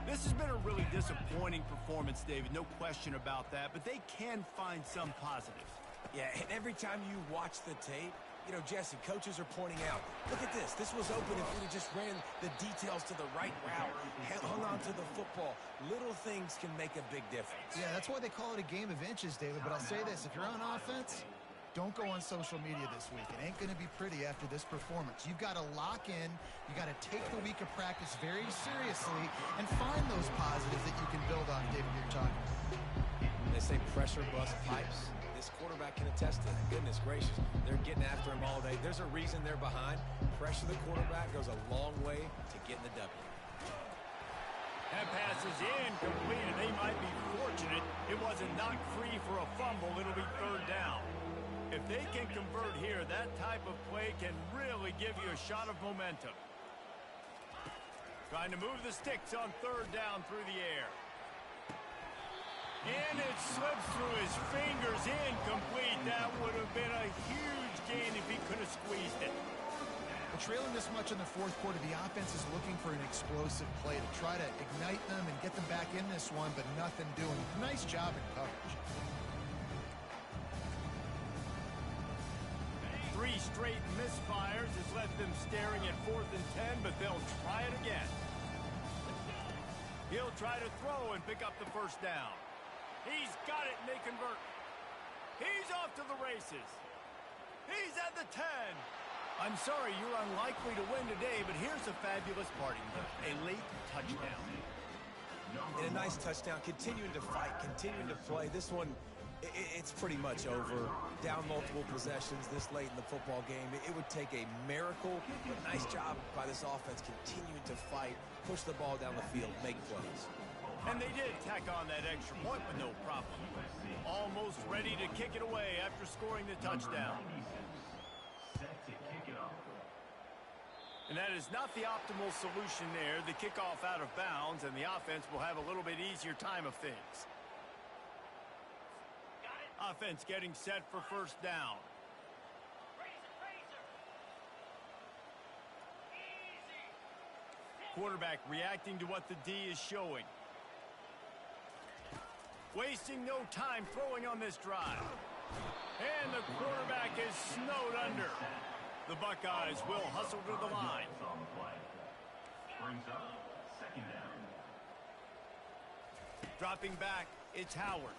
This has been a really disappointing performance, David. No question about that, but they can find some positives. Yeah, and every time you watch the tape, you know, Jesse, coaches are pointing out, look at this. This was open if we just ran the details to the right route, hung on to the football. Little things can make a big difference. Yeah, that's why they call it a game of inches, David. But I'll say this, if you're on offense, don't go on social media this week. It ain't going to be pretty after this performance. You've got to lock in. You got to take the week of practice very seriously and find those positives that you can build on, David, you're talking. They say pressure bust pipes. This quarterback can attest to that. Goodness gracious. They're getting after him all day. There's a reason they're behind. Pressure the quarterback goes a long way to getting the W. That pass is incomplete, and they might be fortunate it wasn't knocked free for a fumble. It'll be third down. If they can convert here, that type of play can really give you a shot of momentum. Trying to move the sticks on third down through the air. And it slips through his fingers, incomplete. That would have been a huge gain if he could have squeezed it. But trailing this much in the fourth quarter, the offense is looking for an explosive play to try to ignite them and get them back in this one, but nothing doing. Nice job in coverage. 3 straight misfires has left them staring at 4th and 10, but they'll try it again. He'll try to throw and pick up the first down. He's got it, and they convert. He's off to the races. He's at the 10. I'm sorry, you're unlikely to win today, but here's a fabulous parting note. A late touchdown. And a nice touchdown, continuing to fight, continuing to play. This one, it's pretty much over. Down multiple possessions this late in the football game. It would take a miracle. Nice job by this offense continuing to fight, push the ball down the field, make plays. And they did tack on that extra point with no problem. Almost ready to kick it away after scoring the touchdown. Set to kick it off. And that is not the optimal solution there. The kickoff out of bounds, and the offense will have a little bit easier time of things. Offense getting set for first down. Quarterback reacting to what the D is showing. Wasting no time throwing on this drive. And the quarterback is snowed under. The Buckeyes will hustle to the line. On the play. Brings up second down. Dropping back, it's Howard.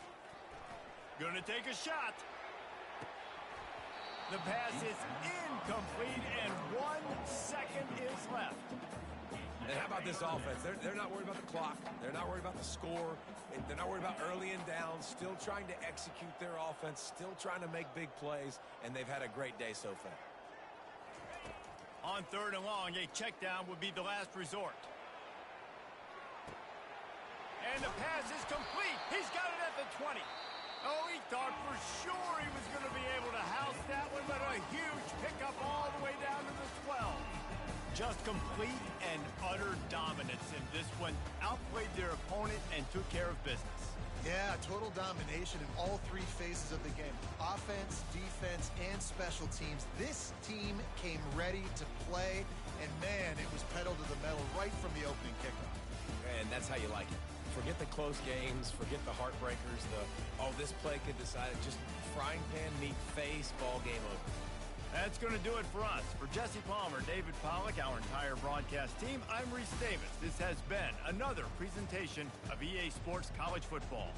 Gonna take a shot. The pass is incomplete, and 1 second is left. And how about this offense? They're not worried about the clock. They're not worried about the score. They're not worried about early and down. Still trying to execute their offense. Still trying to make big plays. And they've had a great day so far. On 3rd and long, a check down would be the last resort. And the pass is complete. He's got it at the 20. Oh, he thought for sure he was going to be able to house that one, but a huge pickup all the way down to the 12. Just complete and utter dominance in this one. Outplayed their opponent and took care of business. Yeah, total domination in all three phases of the game. Offense, defense, and special teams. This team came ready to play, and man, it was pedal to the metal right from the opening kickoff. And that's how you like it. Forget the close games, forget the heartbreakers, this play could decide it. Just frying pan meet face, ball game over. That's going to do it for us. For Jesse Palmer, David Pollack, our entire broadcast team, I'm Reese Davis. This has been another presentation of EA Sports College Football.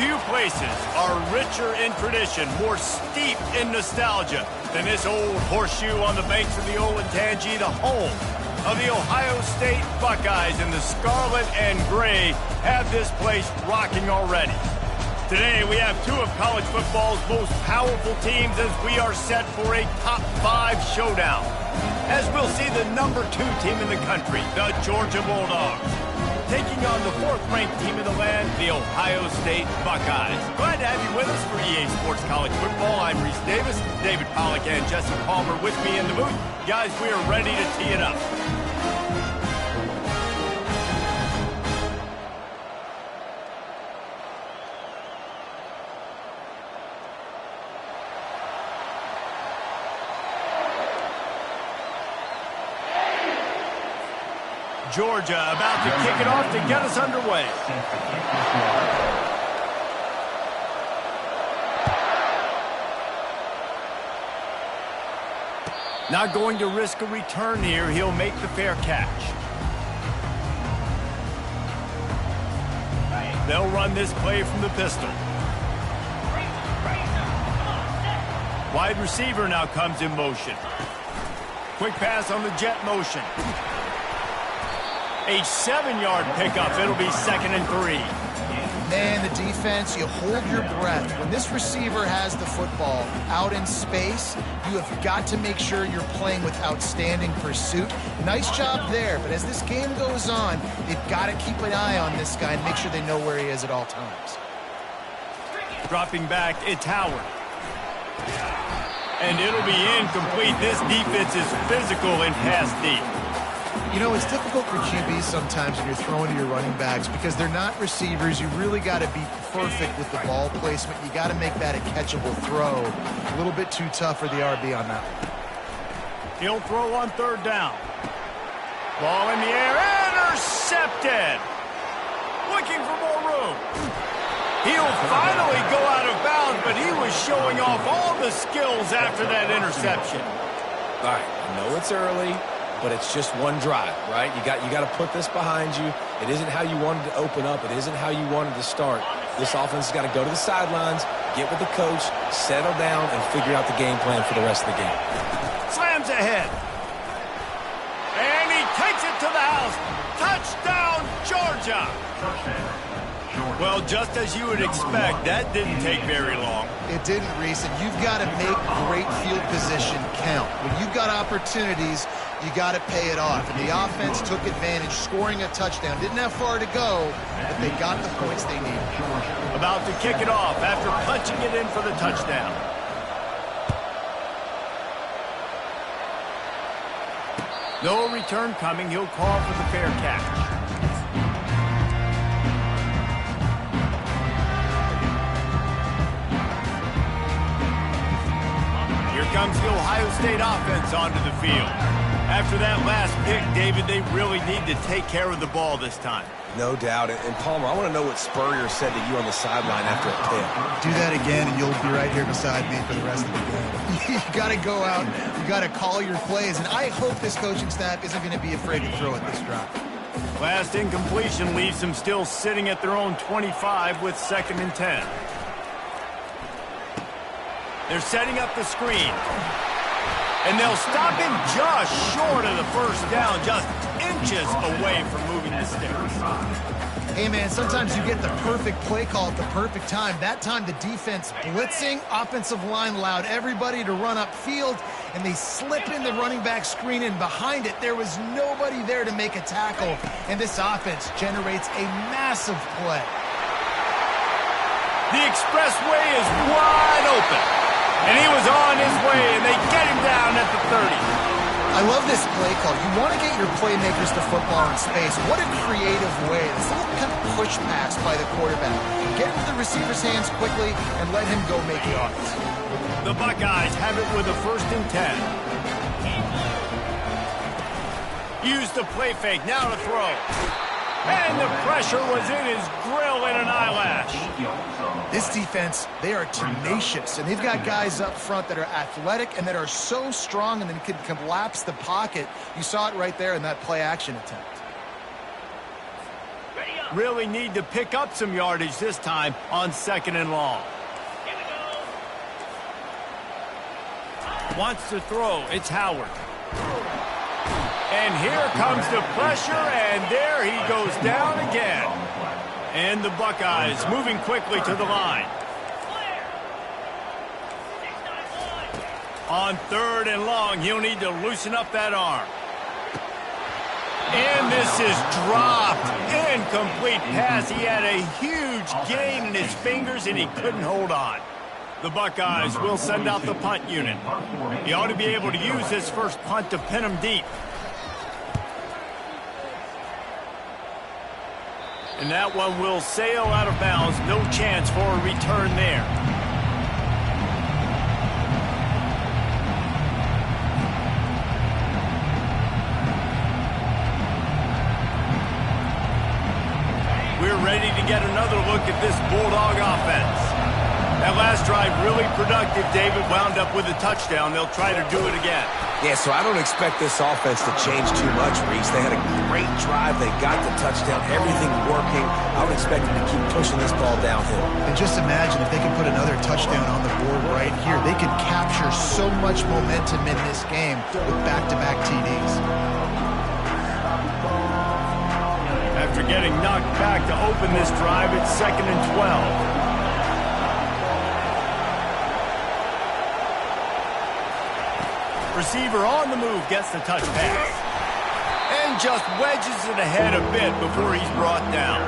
Few places are richer in tradition, more steep in nostalgia than this old horseshoe on the banks of the old Ncaa, the home of the Ohio State Buckeyes, and the scarlet and gray have this place rocking already. Today, we have two of college football's most powerful teams as we are set for a top 5 showdown. As we'll see the number 2 team in the country, the Georgia Bulldogs, taking on the 4th-ranked team in the land, the Ohio State Buckeyes. Glad to have you with us for EA Sports College Football. I'm Reese Davis, David Pollack and Jesse Palmer with me in the booth. Guys, we are ready to tee it up. Georgia about to kick it off to get us underway. Not going to risk a return here. He'll make the fair catch. They'll run this play from the pistol. Wide receiver now comes in motion. Quick pass on the jet motion. A 7-yard pickup. It'll be 2nd and 3. Man, the defense, you hold your breath. When this receiver has the football out in space, you have got to make sure you're playing with outstanding pursuit. Nice job there, but as this game goes on, they've got to keep an eye on this guy and make sure they know where he is at all times. Dropping back, it's Howard. And it'll be incomplete. This defense is physical and pass deep. You know, it's difficult for QBs sometimes when you're throwing to your running backs because they're not receivers. You really got to be perfect with the ball placement. You got to make that a catchable throw. A little bit too tough for the RB on that one. He'll throw on 3rd down. Ball in the air, intercepted. Looking for more room. He'll finally go out of bounds, but he was showing off all the skills after that interception. All right, I know it's early, but it's just one drive, right? You got to put this behind you. It isn't how you wanted to open up. It isn't how you wanted to start. This offense has got to go to the sidelines, get with the coach, settle down, and figure out the game plan for the rest of the game. Slams ahead. And he takes it to the house. Touchdown, Georgia. Well, just as you would expect, that didn't take very long. It didn't, Reese, and you've got to make great field position count. When you've got opportunities, you got to pay it off. And the offense took advantage, scoring a touchdown. Didn't have far to go, but they got the points they needed. About to kick it off after punching it in for the touchdown. No return coming. He'll call for the fair catch. Comes the Ohio State offense onto the field. After that last pick, David, they really need to take care of the ball this time. No doubt. And Palmer, I want to know what Spurrier said to you on the sideline after a pick. Do that again, and you'll be right here beside me for the rest of the game. You got to go out. You got to call your plays, and I hope this coaching staff isn't going to be afraid to throw at this drive. Last incompletion leaves them still sitting at their own 25 with 2nd and 10. They're setting up the screen. And they'll stop him just short of the 1st down, just inches away from moving the sticks. Hey, man, sometimes you get the perfect play call at the perfect time. That time, the defense blitzing, offensive line allowed everybody to run upfield, and they slip in the running back screen, and behind it, there was nobody there to make a tackle, and this offense generates a massive play. The expressway is wide open. And he was on his way, and they get him down at the 30. I love this play call. You want to get your playmakers to football in space. What a creative way. This little kind of push pass by the quarterback. Get into the receiver's hands quickly and let him go make yards. The Buckeyes have it with a 1st and 10. Use the play fake, now to throw. And the pressure was in his grill in an eyelash. This defense, they are tenacious, and they've got guys up front that are athletic and that are so strong and then can collapse the pocket. You saw it right there in that play-action attempt. really need to pick up some yardage this time on 2nd and long. Here we go. Wants to throw. It's Howard. And here comes the pressure, and there he goes down again. And the Buckeyes moving quickly to the line. Clear. 6-9-1. On 3rd and long, he'll need to loosen up that arm. And this is dropped. Incomplete pass. He had a huge gain in his fingers, and he couldn't hold on. The Buckeyes will send out the punt unit. He ought to be able to use this first punt to pin him deep. And that one will sail out of bounds. No chance for a return there. We're ready to get another look at this Bulldog offense. That last drive really productive. David wound up with a touchdown. They'll try to do it again. Yeah, so I don't expect this offense to change too much, Reese. They had a great drive. They got the touchdown. Everything working. I would expect them to keep pushing this ball downhill. And just imagine if they can put another touchdown on the board right here. They could capture so much momentum in this game with back-to-back TDs. After getting knocked back to open this drive, it's 2nd and 12. Receiver on the move gets the touch pass. And just wedges it ahead a bit before he's brought down.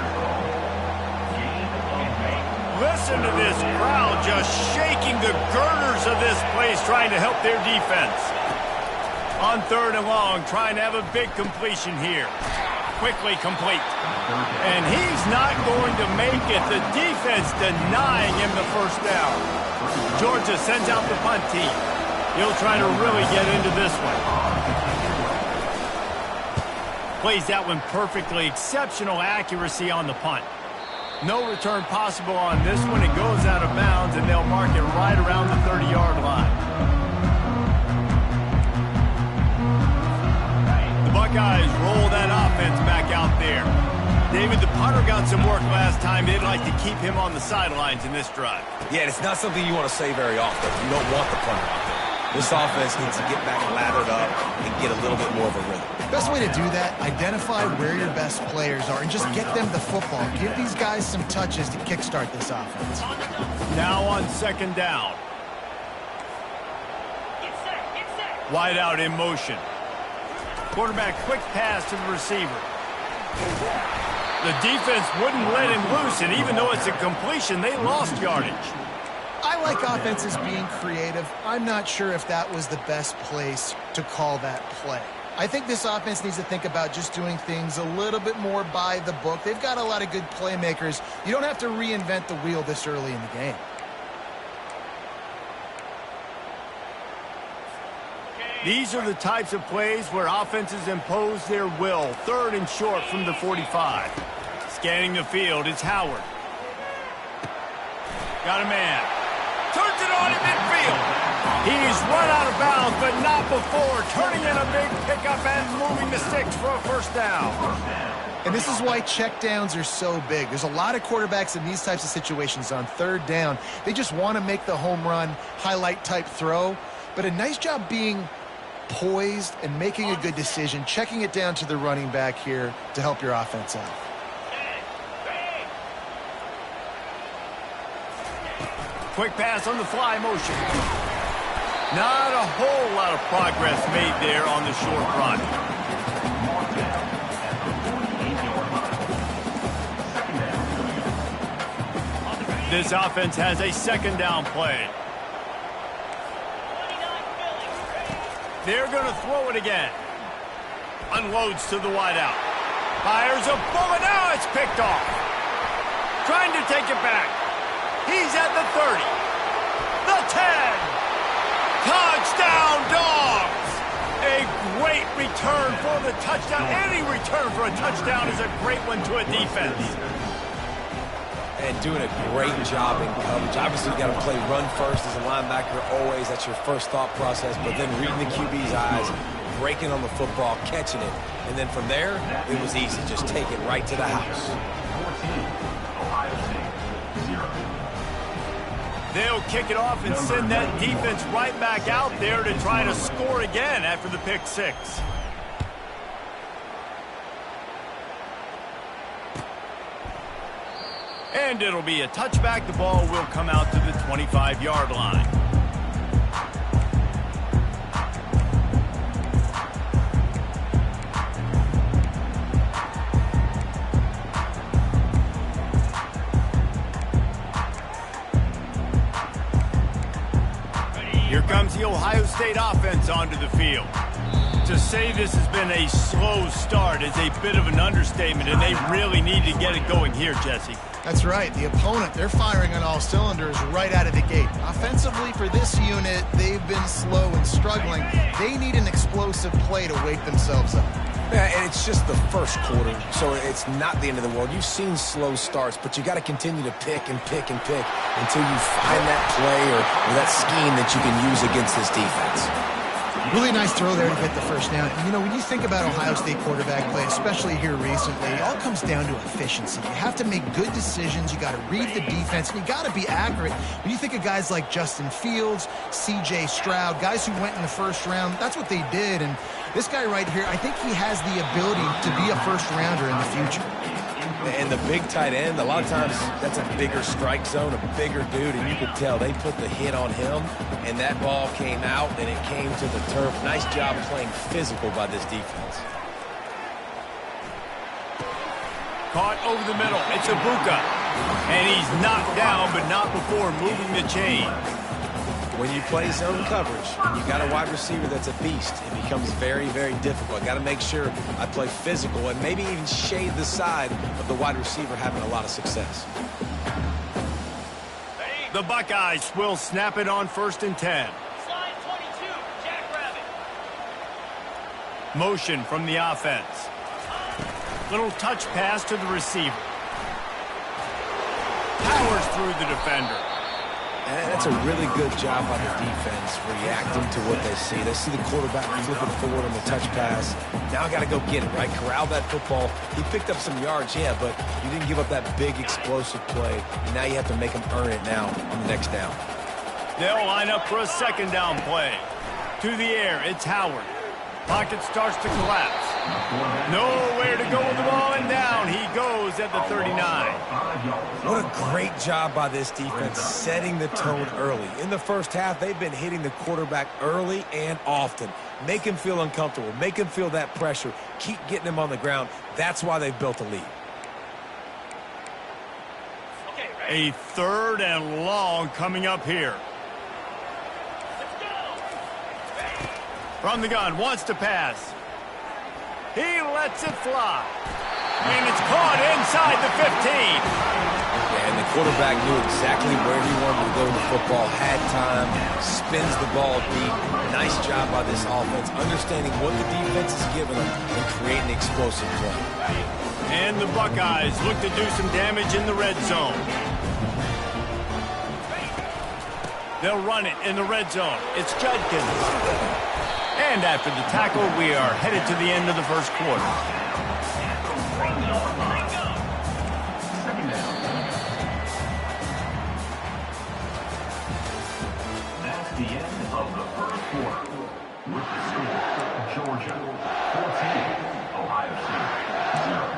Listen to this crowd just shaking the girders of this place trying to help their defense. On 3rd and long, trying to have a big completion here. Quickly complete. And he's not going to make it. The defense denying him the first down. Georgia sends out the punt team. He'll try to really get into this one. Plays that one perfectly. Exceptional accuracy on the punt. No return possible on this one. It goes out of bounds, and they'll mark it right around the 30-yard line. The Buckeyes roll that offense back out there. David, the punter got some work last time. They'd like to keep him on the sidelines in this drive. Yeah, it's not something you want to say very often. You don't want the punter out there. This offense needs to get back lathered up and get a little bit more of a rhythm. Best way to do that, identify where your best players are and just get them the football. Give these guys some touches to kickstart this offense. Now on 2nd down. Get set. Wide out in motion. Quarterback quick pass to the receiver. The defense wouldn't let him loose, and even though it's a completion, they lost yardage. I like offenses being creative. I'm not sure if that was the best place to call that play. I think this offense needs to think about just doing things a little bit more by the book. They've got a lot of good playmakers. You don't have to reinvent the wheel this early in the game. These are the types of plays where offenses impose their will. 3rd and short from the 45. Scanning the field, it's Howard. Got a man. Turns it on in midfield. He's run out of bounds, but not before. Turning in a big pickup and moving the sticks for a first down. And this is why checkdowns are so big. There's a lot of quarterbacks in these types of situations on 3rd down. They just want to make the home run, highlight type throw. But a nice job being poised and making a good decision, checking it down to the running back here to help your offense out. Quick pass on the fly motion. Not a whole lot of progress made there on the short run. This offense has a 2nd down play. They're going to throw it again. Unloads to the wideout. Fires a bullet. Now it's picked off. Trying to take it back. He's at the 30. The 10. Touchdown, Dogs. A great return for the touchdown. Any return for a touchdown is a great one to a defense. And doing a great job in coverage. Obviously, you got to play run first as a linebacker always. That's your first thought process. But then reading the QB's eyes, breaking on the football, catching it. And then from there, it was easy. Just take it right to the house. Ohio State 0. They'll kick it off and send that defense right back out there to try to score again after the pick six. And it'll be a touchback. The ball will come out to the 25-yard line. Here comes the Ohio State offense onto the field. To say this has been a slow start is a bit of an understatement, and they really need to get it going here, Jesse. That's right. The opponent, they're firing on all cylinders right out of the gate. Offensively, for this unit, they've been slow and struggling. They need an explosive play to wake themselves up. Yeah, and it's just the first quarter, so it's not the end of the world. You've seen slow starts, but you got to continue to pick and pick and pick until you find that play or that scheme that you can use against this defense. Really nice throw there to get the first down. And, you know, when you think about Ohio State quarterback play, especially here recently, it all comes down to efficiency. You have to make good decisions. You got to read the defense, and you got to be accurate. When you think of guys like Justin Fields, C.J. Stroud, guys who went in the first round, that's what they did. And this guy right here, I think he has the ability to be a first-rounder in the future. And the big tight end, a lot of times that's a bigger strike zone, a bigger dude, and you could tell they put the hit on him, and that ball came out, and it came to the turf. Nice job playing physical by this defense. Caught over the middle. It's Ibuka. And he's knocked down, but not before moving the chain. When you play zone coverage, you got a wide receiver that's a beast. It becomes very, very difficult. Got to make sure I play physical and maybe even shade the side of the wide receiver having a lot of success. The Buckeyes will snap it on 1st and 10. Slide 22, Jackrabbit. Motion from the offense. Little touch pass to the receiver. Powers through the defender. And that's a really good job by the defense, reacting to what they see. They see the quarterback flipping forward on the touch pass. Now I got to go get it, right? Corral that football. He picked up some yards, yeah, but you didn't give up that big explosive play. And now you have to make him earn it now on the next down. They'll line up for a 2nd down play. To the air, it's Howard. Pocket starts to collapse. Nowhere to go with the ball, and down he goes at the 39. What a great job by this defense setting the tone early. In the first half, they've been hitting the quarterback early and often. Make him feel uncomfortable. Make him feel that pressure. Keep getting him on the ground. That's why they've built a lead. A 3rd and long coming up here. From the gun, wants to pass. He lets it fly. And it's caught inside the 15. Yeah, and the quarterback knew exactly where he wanted to go with the football, had time, spins the ball deep. Nice job by this offense, understanding what the defense is giving them and creating explosive play. And the Buckeyes look to do some damage in the red zone. They'll run it in the red zone. It's Judkins. And after the tackle, we are headed to the end of the first quarter. That's the end of the first quarter. With the score, Georgia 14, Ohio State 0.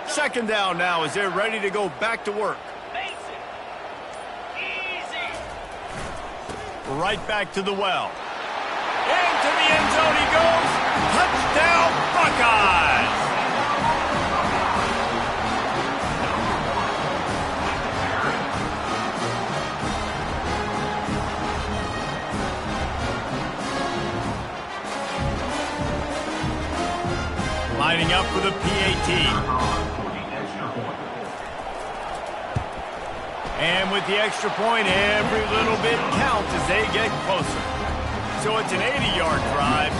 Second down now as they're ready to go back to work. Mason. Easy. Right back to the well. Into the end zone he goes. Touchdown, Buckeyes! Lining up for the PAT. And with the extra point, every little bit counts as they get closer. So it's an 80-yard drive,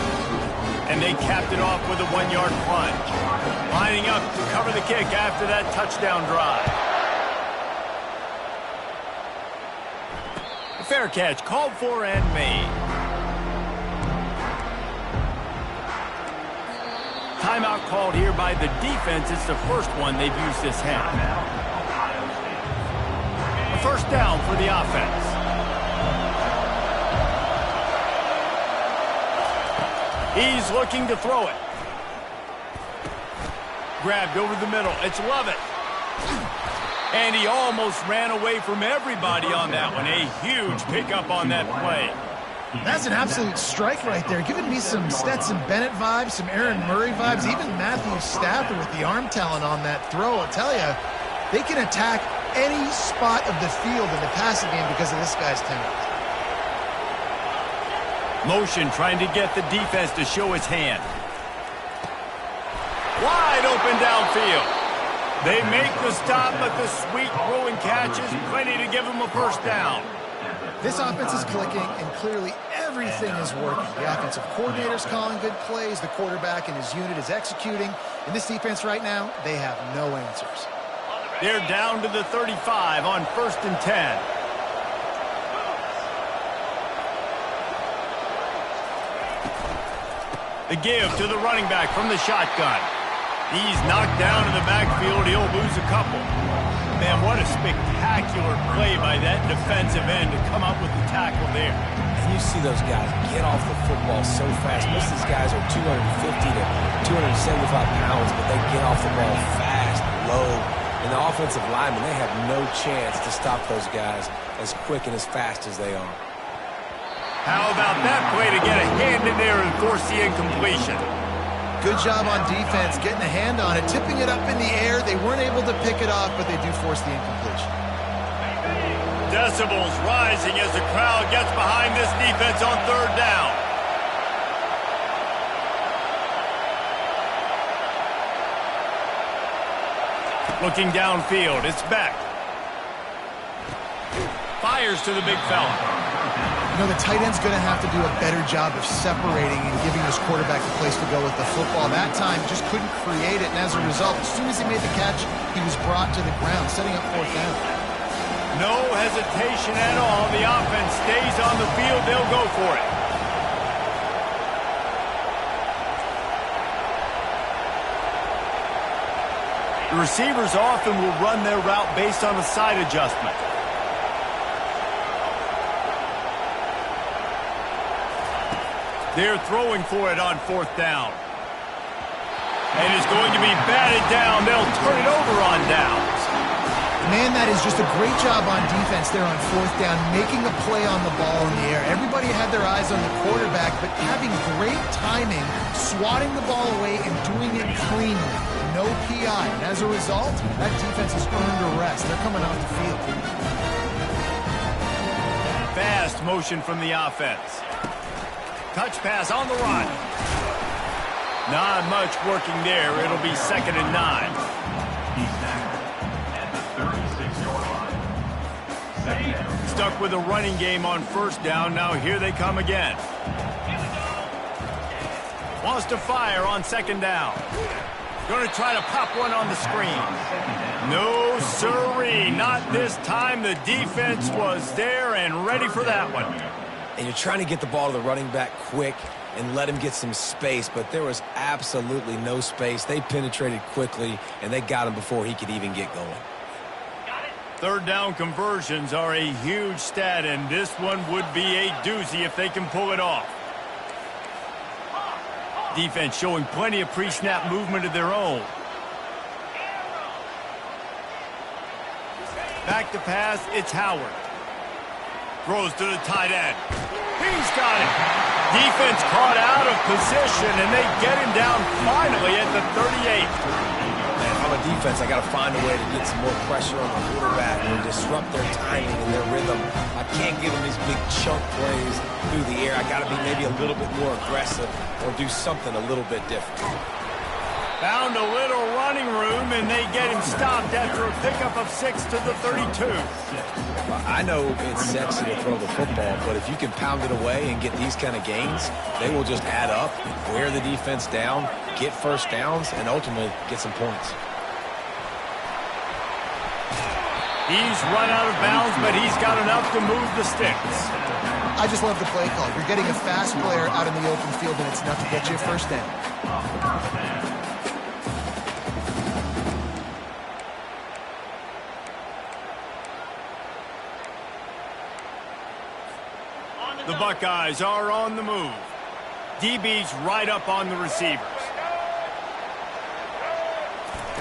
and they capped it off with a 1-yard plunge. Lining up to cover the kick after that touchdown drive. Fair catch, called for and made. Timeout called here by the defense. It's the first one they've used this half. A first down for the offense. He's looking to throw it. Grabbed over the middle. It's Lovett. And he almost ran away from everybody on that one. A huge pickup on that play. That's an absolute strike right there. Giving me some Stetson Bennett vibes, some Aaron Murray vibes, even Matthew Stafford with the arm talent on that throw. I'll tell you, they can attack any spot of the field in the passing game because of this guy's talent. Motion trying to get the defense to show his hand. Wide open downfield. They make the stop, but the sweet throwing catch is plenty to give them a first down. This offense is clicking, and clearly everything is working. The offensive coordinator's calling good plays. The quarterback and his unit is executing. In this defense right now, they have no answers. They're down to the 35 on 1st and 10. The give to the running back from the shotgun. He's knocked down in the backfield. He'll lose a couple. Man, what a spectacular play by that defensive end to come up with the tackle there. And you see those guys get off the football so fast. Most of these guys are 250 to 275 pounds, but they get off the ball fast, low. And the offensive linemen, they have no chance to stop those guys as quick and as fast as they are. How about that play to get a hand in there and force the incompletion? Good job on defense, getting a hand on it, tipping it up in the air. They weren't able to pick it off, but they do force the incompletion. Decibels rising as the crowd gets behind this defense on 3rd down. Looking downfield, it's Beck. Fires to the big fella. You know, the tight end's going to have to do a better job of separating and giving his quarterback a place to go with the football. That time, just couldn't create it, and as a result, as soon as he made the catch, he was brought to the ground, setting up 4th down. No hesitation at all. The offense stays on the field. They'll go for it. The receivers often will run their route based on a side adjustment. They're throwing for it on 4th down. And it's going to be batted down. They'll turn it over on downs. Man, that is just a great job on defense there on 4th down, making a play on the ball in the air. Everybody had their eyes on the quarterback, but having great timing, swatting the ball away and doing it cleanly. No PI. And as a result, that defense has earned a rest. They're coming off the field. Fast motion from the offense. Touch pass on the run. Not much working there. It'll be 2nd and 9. He's tackled at the 36-yard line. 2nd down. Stuck with a running game on 1st down. Now here they come again. Wants to fire on 2nd down. Going to try to pop one on the screen. No, sirree. Not this time. The defense was there and ready for that one. And you're trying to get the ball to the running back quick and let him get some space, but there was absolutely no space. They penetrated quickly, and they got him before he could even get going. 3rd down conversions are a huge stat, and this one would be a doozy if they can pull it off. Defense showing plenty of pre-snap movement of their own. Back to pass, it's Howard. Throws to the tight end. He's got it. Defense caught out of position, and they get him down finally at the 38. Man, if I'm a defense, I got to find a way to get some more pressure on the quarterback and disrupt their timing and their rhythm. I can't give them these big chunk plays through the air. I got to be maybe a little bit more aggressive or do something a little bit different. Found a little running room, and they get him stopped after a pickup of 6 to the 32. Well, I know it's sexy to throw the football, but if you can pound it away and get these kind of gains, they will just add up, wear the defense down, get 1st downs, and ultimately get some points. He's run out of bounds, but he's got enough to move the sticks. I just love the play call. You're getting a fast player out in the open field, and it's enough to get you a first down. The Buckeyes are on the move. DB's right up on the receivers.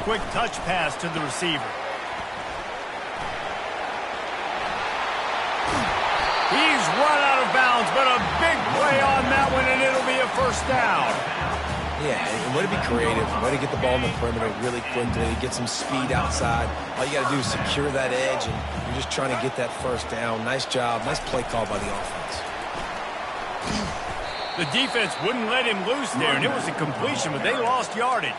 Quick touch pass to the receiver. He's run out of bounds, but a big play on that one, and it'll be a first down. Yeah, and way to be creative, way to get the ball in the perimeter really quickly, get some speed outside. All you got to do is secure that edge, and you're just trying to get that first down. Nice job, nice play call by the offense. The defense wouldn't let him loose there, and it was a completion, but they lost yardage.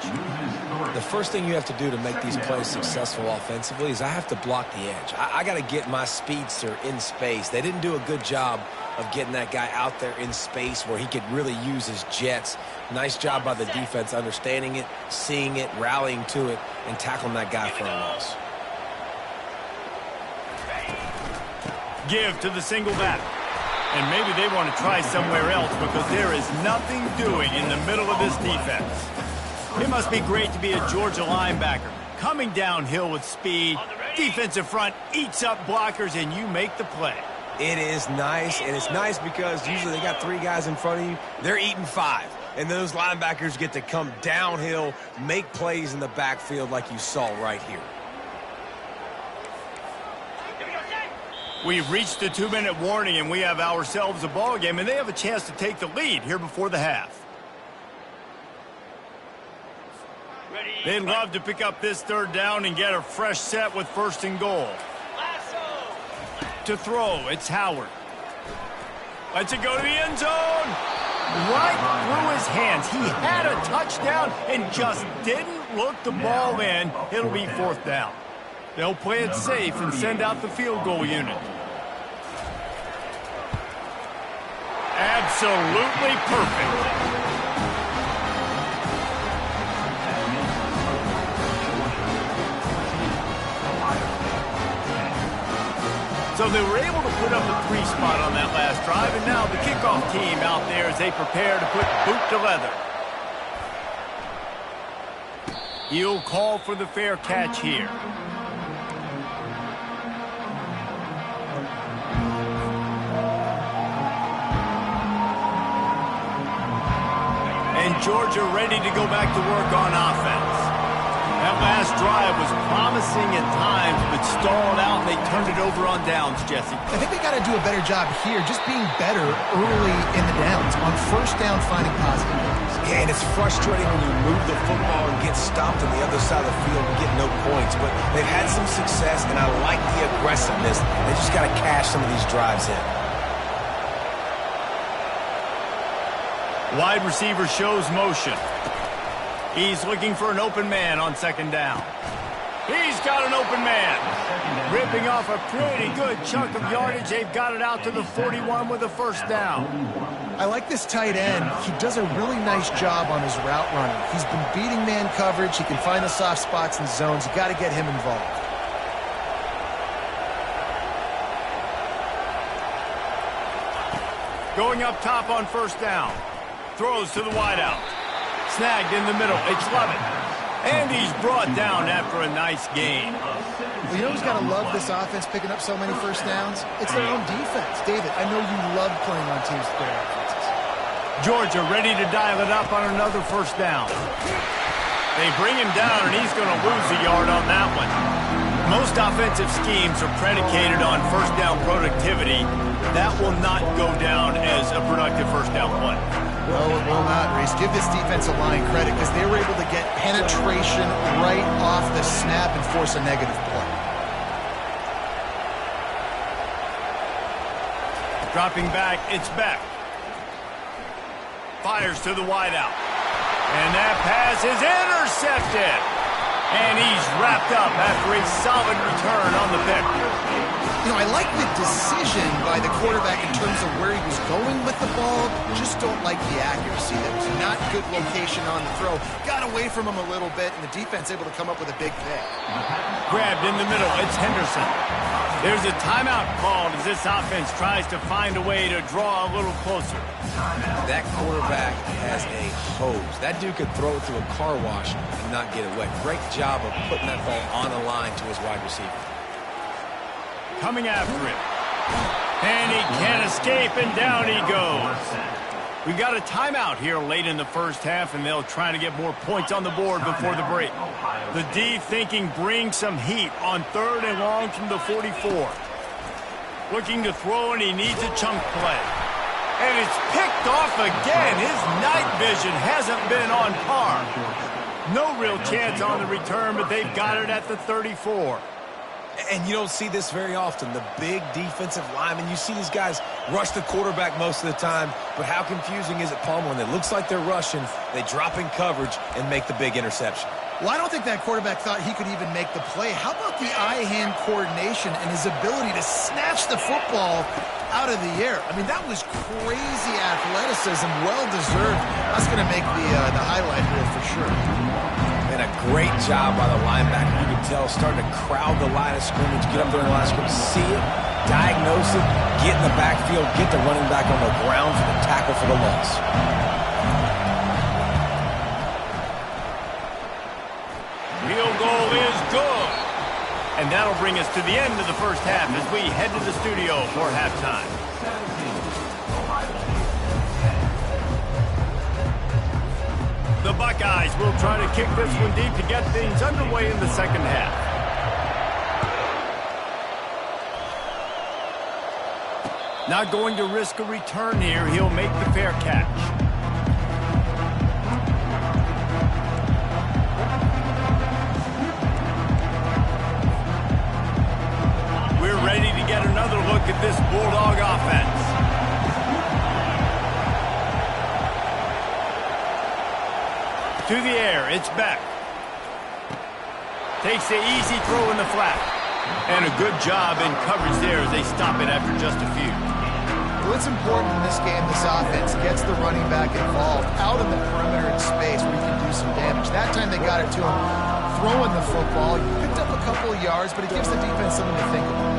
The first thing you have to do to make these plays successful offensively is I have to block the edge. I got to get my speedster in space. They didn't do a good job of getting that guy out there in space where he could really use his jets. Nice job by the defense understanding it, seeing it, rallying to it, and tackling that guy for a loss. Give to the single back. And maybe they want to try somewhere else because there is nothing doing in the middle of this defense. It must be great to be a Georgia linebacker. Coming downhill with speed, defensive front eats up blockers, and you make the play. It is nice, and it's nice because usually they got 3 guys in front of you. They're eating 5. And those linebackers get to come downhill, make plays in the backfield like you saw right here. We've reached the 2-minute warning, and we have ourselves a ball game, and they have a chance to take the lead here before the half. They'd love to pick up this third down and get a fresh set with 1st and goal. To throw, it's Howard. Lets it go to the end zone. Right through his hands. He had a touchdown and just didn't look the ball in. It'll be 4th down. They'll play it safe and send out the field goal unit. Absolutely perfect. So they were able to put up a 3 spot on that last drive, and now the kickoff team out there as they prepare to put boot to leather. He'll call for the fair catch here. And Georgia ready to go back to work on offense. That last drive was promising at times, but stalled out, and they turned it over on downs, Jesse. I think they got to do a better job here, just being better early in the downs. On 1st down, finding positive plays. Yeah, and it's frustrating when you move the football and get stopped on the other side of the field and get no points. But they've had some success, and I like the aggressiveness. They just got to cash some of these drives in. Wide receiver shows motion. He's looking for an open man on 2nd down. He's got an open man. Ripping off a pretty good chunk of yardage. They've got it out to the 41 with a 1st down. I like this tight end. He does a really nice job on his route running. He's been beating man coverage. He can find the soft spots and zones. You got to get him involved. Going up top on 1st down. Throws to the wideout. Snagged in the middle. It's Lovett. And he's brought down after a nice gain. Well, you know who's got to love this offense picking up so many 1st downs? It's their own defense. David, I know you love playing on teams with their offenses. Georgia ready to dial it up on another 1st down. They bring him down, and he's going to lose a yard on that one. Most offensive schemes are predicated on 1st down productivity. That will not go down as a productive 1st down play. No, it will not, Reese. Give this defensive line credit because they were able to get penetration right off the snap and force a negative play. Dropping back, it's Beck. Fires to the wideout. And that pass is intercepted. And he's wrapped up after a solid return on the pick. You know, I like the decision by the quarterback in terms of where he was going with the ball. Just don't like the accuracy. That was not good location on the throw. Got away from him a little bit, and the defense able to come up with a big pick. Grabbed in the middle. It's Henderson. There's a timeout called as this offense tries to find a way to draw a little closer. That quarterback has a hose. That dude could throw it through a car wash and not get it wet. Great job of putting that ball on the line to his wide receiver. Coming after him. And he can't escape, and down he goes. We've got a timeout here late in the first half, and they'll try to get more points on the board before the break. The D thinking bring some heat on 3rd and long from the 44. Looking to throw, and he needs a chunk play. And it's picked off again. His night vision hasn't been on par. No real chance on the return, but they've got it at the 34. And you don't see this very often. The big defensive linemen, you see these guys rush the quarterback most of the time, but how confusing is it, Palmer, when it looks like they're rushing, they drop in coverage and make the big interception? Well, I don't think that quarterback thought he could even make the play. How about the eye-hand coordination and his ability to snatch the football out of the air? I mean, that was crazy athleticism, well-deserved. That's going to make the highlight reel for sure. And a great job by the linebacker. You can tell, starting to crowd the line of scrimmage, get up there in the line of scrimmage, see it, diagnose it, get in the backfield, get the running back on the ground for the tackle for the loss. Field goal is good. And that'll bring us to the end of the first half as we head to the studio for halftime. The Buckeyes will try to kick this one deep to get things underway in the second half. Not going to risk a return here. He'll make the fair catch. We're ready to get another look at this Bulldog offense. To the air, it's Beck. Takes the easy throw in the flat. And a good job in coverage there as they stop it after just a few. Well, it's important in this game, this offense gets the running back involved out in the perimeter in space where he can do some damage. That time they got it to him throwing the football. He picked up a couple of yards, but it gives the defense something to think about.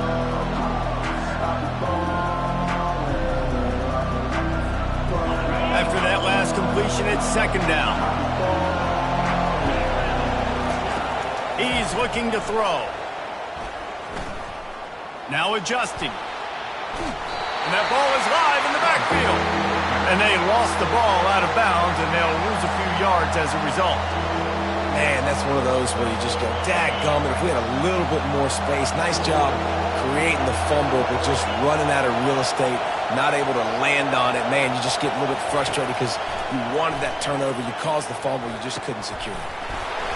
After that last completion, it's second down. He's looking to throw. Now adjusting. And that ball is live in the backfield. And they lost the ball out of bounds, and they'll lose a few yards as a result. Man, that's one of those where you just go, dadgummit, if we had a little bit more space. Nice job creating the fumble, but just running out of real estate, not able to land on it. Man, you just get a little bit frustrated because you wanted that turnover. You caused the fumble. You just couldn't secure it.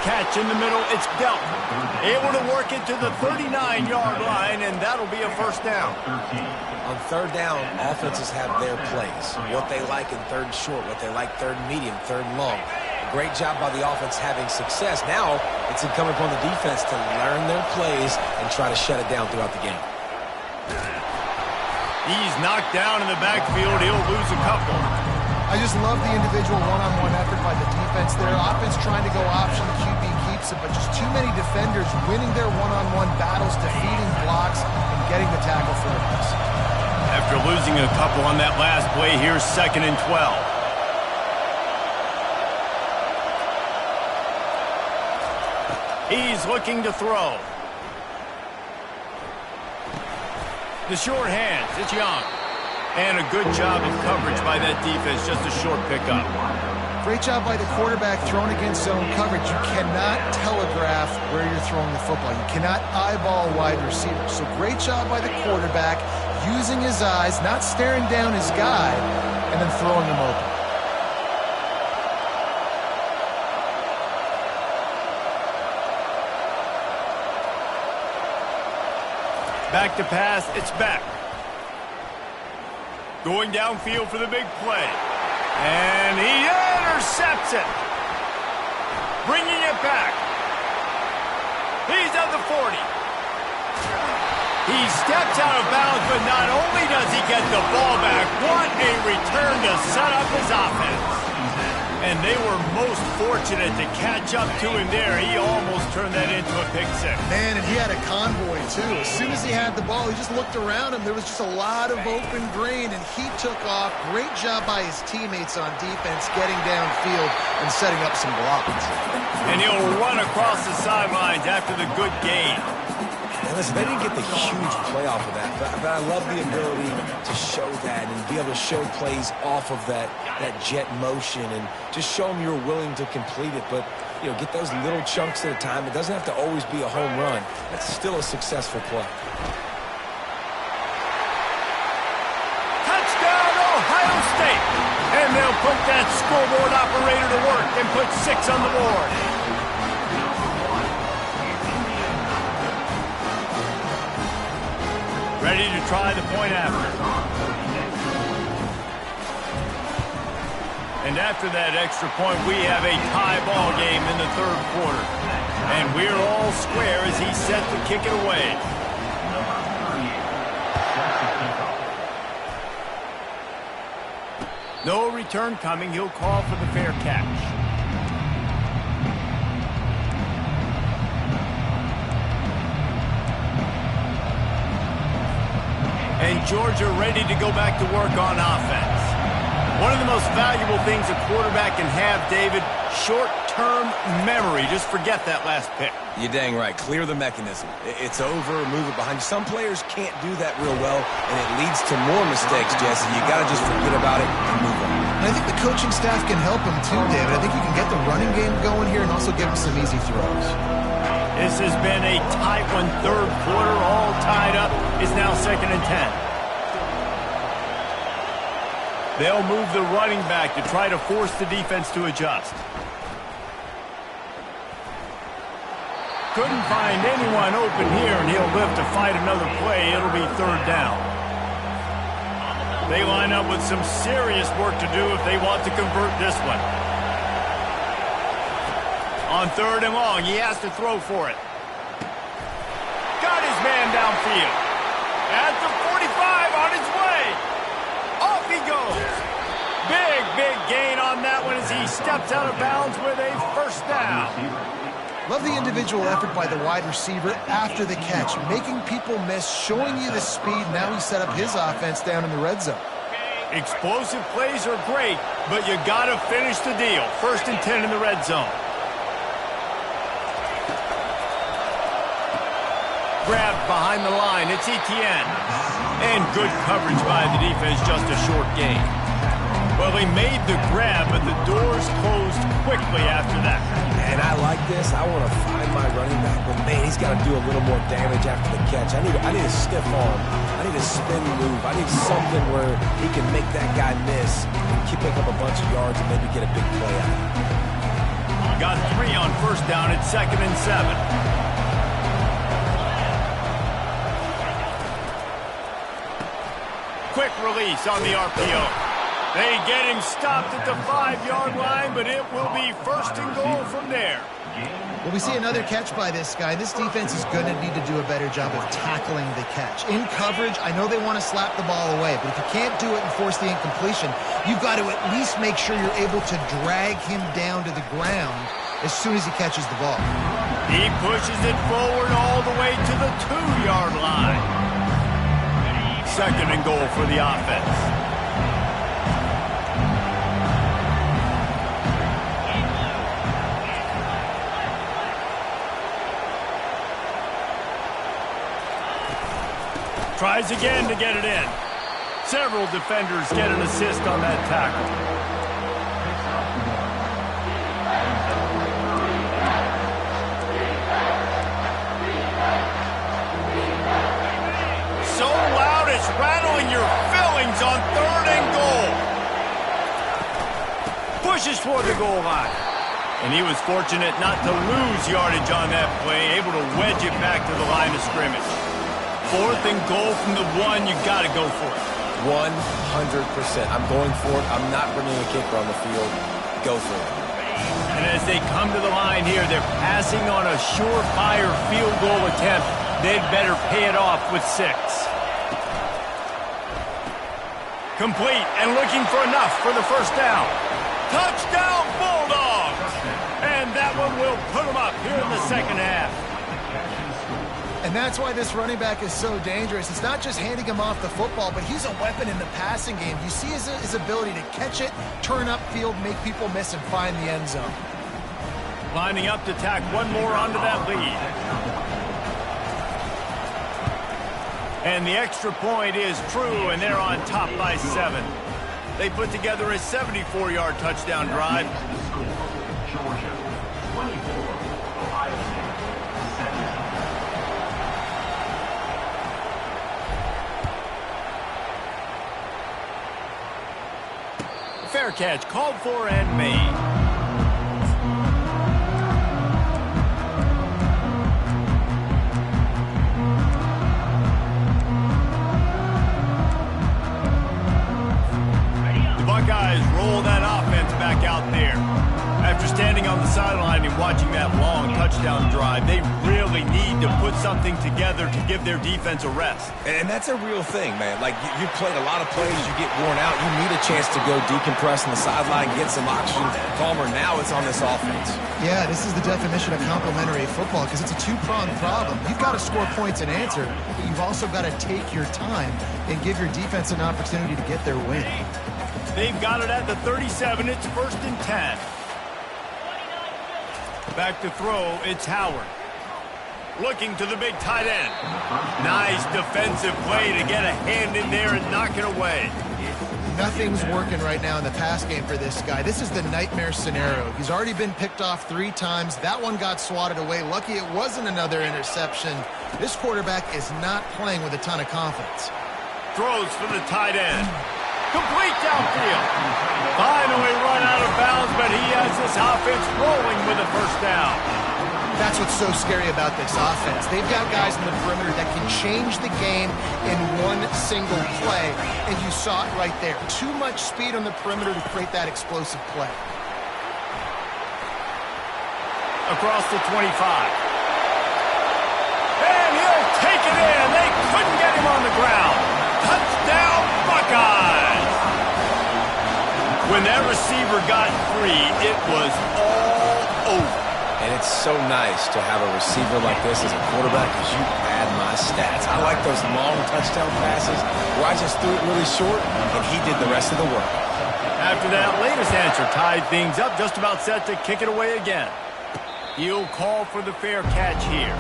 Catch in the middle. It's Delton. Able to work it to the 39-yard line, and that'll be a first down. On third down, offenses have their plays. What they like in third and short, what they like third and medium, third and long. Great job by the offense having success. Now it's incumbent upon the defense to learn their plays and try to shut it down throughout the game. He's knocked down in the backfield. He'll lose a couple. I just love the individual one-on-one effort by the defense there. Offense trying to go option, the QB keeps it, but just too many defenders winning their one-on-one battles, defeating blocks, and getting the tackle for the loss. After losing a couple on that last play, here's 2nd and 12. He's looking to throw. The short hands, it's Young. And a good job of coverage by that defense, just a short pickup. Great job by the quarterback thrown against zone coverage. You cannot telegraph where you're throwing the football. You cannot eyeball wide receivers. So great job by the quarterback using his eyes, not staring down his guy, and then throwing him open. Back to pass, it's back. Going downfield for the big play. And he intercepts it. Bringing it back. He's at the 40. He steps out of bounds, but not only does he get the ball back, what a return to set up his offense. And they were most fortunate to catch up to him there. He almost turned that into a pick six. Man, and he had a convoy, too. As soon as he had the ball, he just looked around him. There was just a lot of open green, and he took off. Great job by his teammates on defense, getting downfield and setting up some blocks. And he'll run across the sidelines after the good gain. And listen, they didn't get the huge play off of that, but I love the ability to show that and be able to show plays off of that jet motion and just show them you're willing to complete it. But, you know, get those little chunks at a time. It doesn't have to always be a home run. That's still a successful play. Touchdown, Ohio State! And they'll put that scoreboard operator to work and put 6 on the board. Ready to try the point after. And after that extra point, we have a tie ball game in the third quarter. And we're all square as he's set to kick it away. No return coming. He'll call for the fair catch. And Georgia ready to go back to work on offense. One of the most valuable things a quarterback can have, David, short-term memory. Just forget that last pick. You're dang right. Clear the mechanism. It's over, move it behind you. Some players can't do that real well, and it leads to more mistakes, Jesse. You got to just forget about it and move on. And I think the coaching staff can help him too, David. I think you can get the running game going here and also give him some easy throws. This has been a tight one, third quarter, all tied up. It's now 2nd and 10. They'll move the running back to try to force the defense to adjust. Couldn't find anyone open here, and he'll live to fight another play. It'll be 3rd down. They line up with some serious work to do if they want to convert this one. On 3rd and long, he has to throw for it. Got his man downfield. At the 45, on his way. Off he goes. Big gain on that one as he steps out of bounds with a 1st down. Love the individual effort by the wide receiver after the catch, making people miss, showing you the speed. Now he set up his offense down in the red zone. Explosive plays are great, but you got to finish the deal. 1st and 10 in the red zone. Grabbed behind the line. It's Etienne. And good coverage by the defense, just a short gain. Well, he made the grab, but the doors closed quickly after that. And I like this. I want to find my running back, but man, he's got to do a little more damage after the catch. I need a stiff arm. I need a spin move. I need something where he can make that guy miss and keep picking up a bunch of yards and maybe get a big play out of it. Got 3 on 1st down at 2nd and 7. Quick release on the RPO. They get him stopped at the 5-yard line, but it will be 1st and goal from there. Well, we see another catch by this guy. This defense is going to need to do a better job of tackling the catch. In coverage, I know they want to slap the ball away, but if you can't do it and force the incompletion, you've got to at least make sure you're able to drag him down to the ground as soon as he catches the ball. He pushes it forward all the way to the 2-yard line. 2nd and goal for the offense. Tries again to get it in. Several defenders get an assist on that tackle. So loud it's rattling your fillings on 3rd and goal. Pushes for the goal line. And he was fortunate not to lose yardage on that play, able to wedge it back to the line of scrimmage. 4th and goal from the 1, you got to go for it. 100%. I'm going for it. I'm not bringing a kicker on the field. Go for it. And as they come to the line here, they're passing on a surefire field goal attempt They'd better pay it off with 6. Complete and looking for enough for the first down. Touchdown Bulldogs! And that one will put them up here in the second half. And that's why this running back is so dangerous. It's not just handing him off the football, but he's a weapon in the passing game. You see his ability to catch it, turn upfield, make people miss, and find the end zone. Lining up to tack one more onto that lead. And the extra point is true, and they're on top by 7. They put together a 74-yard touchdown drive. Georgia, 24, Ohio State, 7. Fair catch called for and made. Buckeyes roll that offense back out there. After standing on the sideline and watching that long touchdown drive, they really need to put something together to give their defense a rest. And that's a real thing, man. Like, you played a lot of plays, you get worn out, you need a chance to go decompress on the sideline, get some oxygen. Palmer, now it's on this offense. Yeah, this is the definition of complementary football because it's a two-pronged problem. You've got to score points and answer, but you've also got to take your time and give your defense an opportunity to get their win. They've got it at the 37. It's 1st and 10. Back to throw, it's Howard. Looking to the big tight end. Nice defensive play to get a hand in there and knock it away. Nothing's working right now in the pass game for this guy. This is the nightmare scenario. He's already been picked off 3 times. That one got swatted away. Lucky it wasn't another interception. This quarterback is not playing with a ton of confidence. Throws for the tight end. Complete downfield. Finally run out of bounds, but he has this offense rolling with a first down. That's what's so scary about this offense. They've got guys in the perimeter that can change the game in one single play, and you saw it right there. Too much speed on the perimeter to create that explosive play. Across the 25. And he'll take it in. They couldn't get him on the ground. Touchdown, Buckeyes! When that receiver got free, it was all over. And it's so nice to have a receiver like this as a quarterback because you pad my stats. I like those long touchdown passes where I just threw it really short and he did the rest of the work. After that latest answer tied things up, just about set to kick it away again. He'll call for the fair catch here.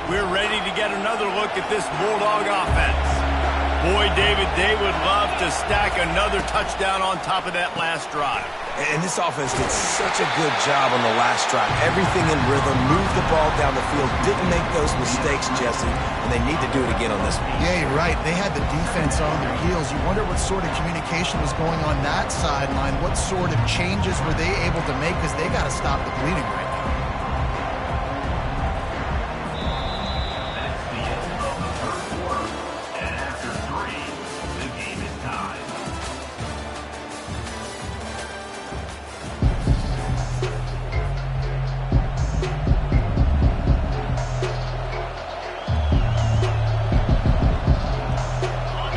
We're ready to get another look at this Bulldog offense. Boy, David, they would love to stack another touchdown on top of that last drive. And this offense did such a good job on the last drive. Everything in rhythm, moved the ball down the field, didn't make those mistakes, Jesse, and they need to do it again on this one. Yeah, you're right. They had the defense on their heels. You wonder what sort of communication was going on that sideline. What sort of changes were they able to make because they got to stop the bleeding right now.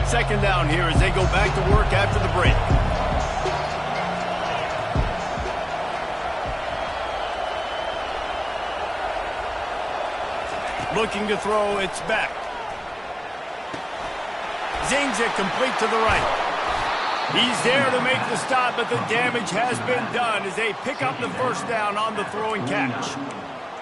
Second down here as they go back to work after the break. Looking to throw, it's back. Zings it complete to the right. He's there to make the stop, but the damage has been done as they pick up the first down on the throwing catch.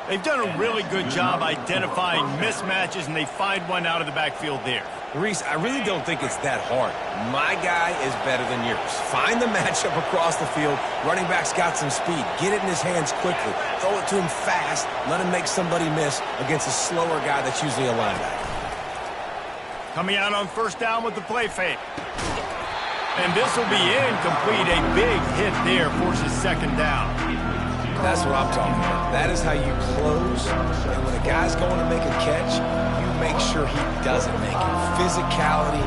They've done a really good job identifying mismatches, and they find one out of the backfield there. Reese, I really don't think it's that hard. My guy is better than yours. Find the matchup across the field. Running back's got some speed. Get it in his hands quickly. Throw it to him fast. Let him make somebody miss against a slower guy that's usually a linebacker. Coming out on first down with the play fake. And this will be incomplete. A big hit there forces second down. That's what I'm talking about. That is how you close. And when a guy's going to make a catch, you make sure he doesn't make it. Physicality,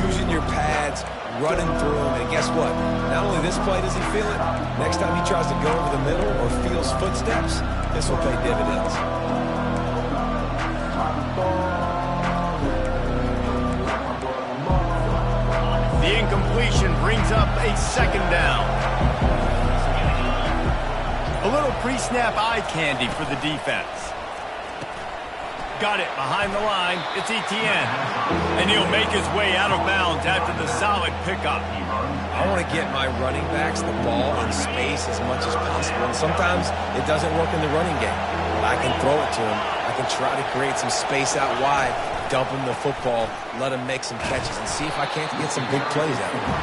using your pads, running through him. And guess what? Not only this play does he feel it, next time he tries to go over the middle or feels footsteps, this will pay dividends. The incompletion brings up a second down. A little pre-snap eye candy for the defense. Got it behind the line. It's Etienne. And he'll make his way out of bounds after the solid pickup. I want to get my running backs the ball in space as much as possible. And sometimes it doesn't work in the running game. But I can throw it to him. I can try to create some space out wide, dump him the football, let him make some catches, and see if I can't get some big plays out of him.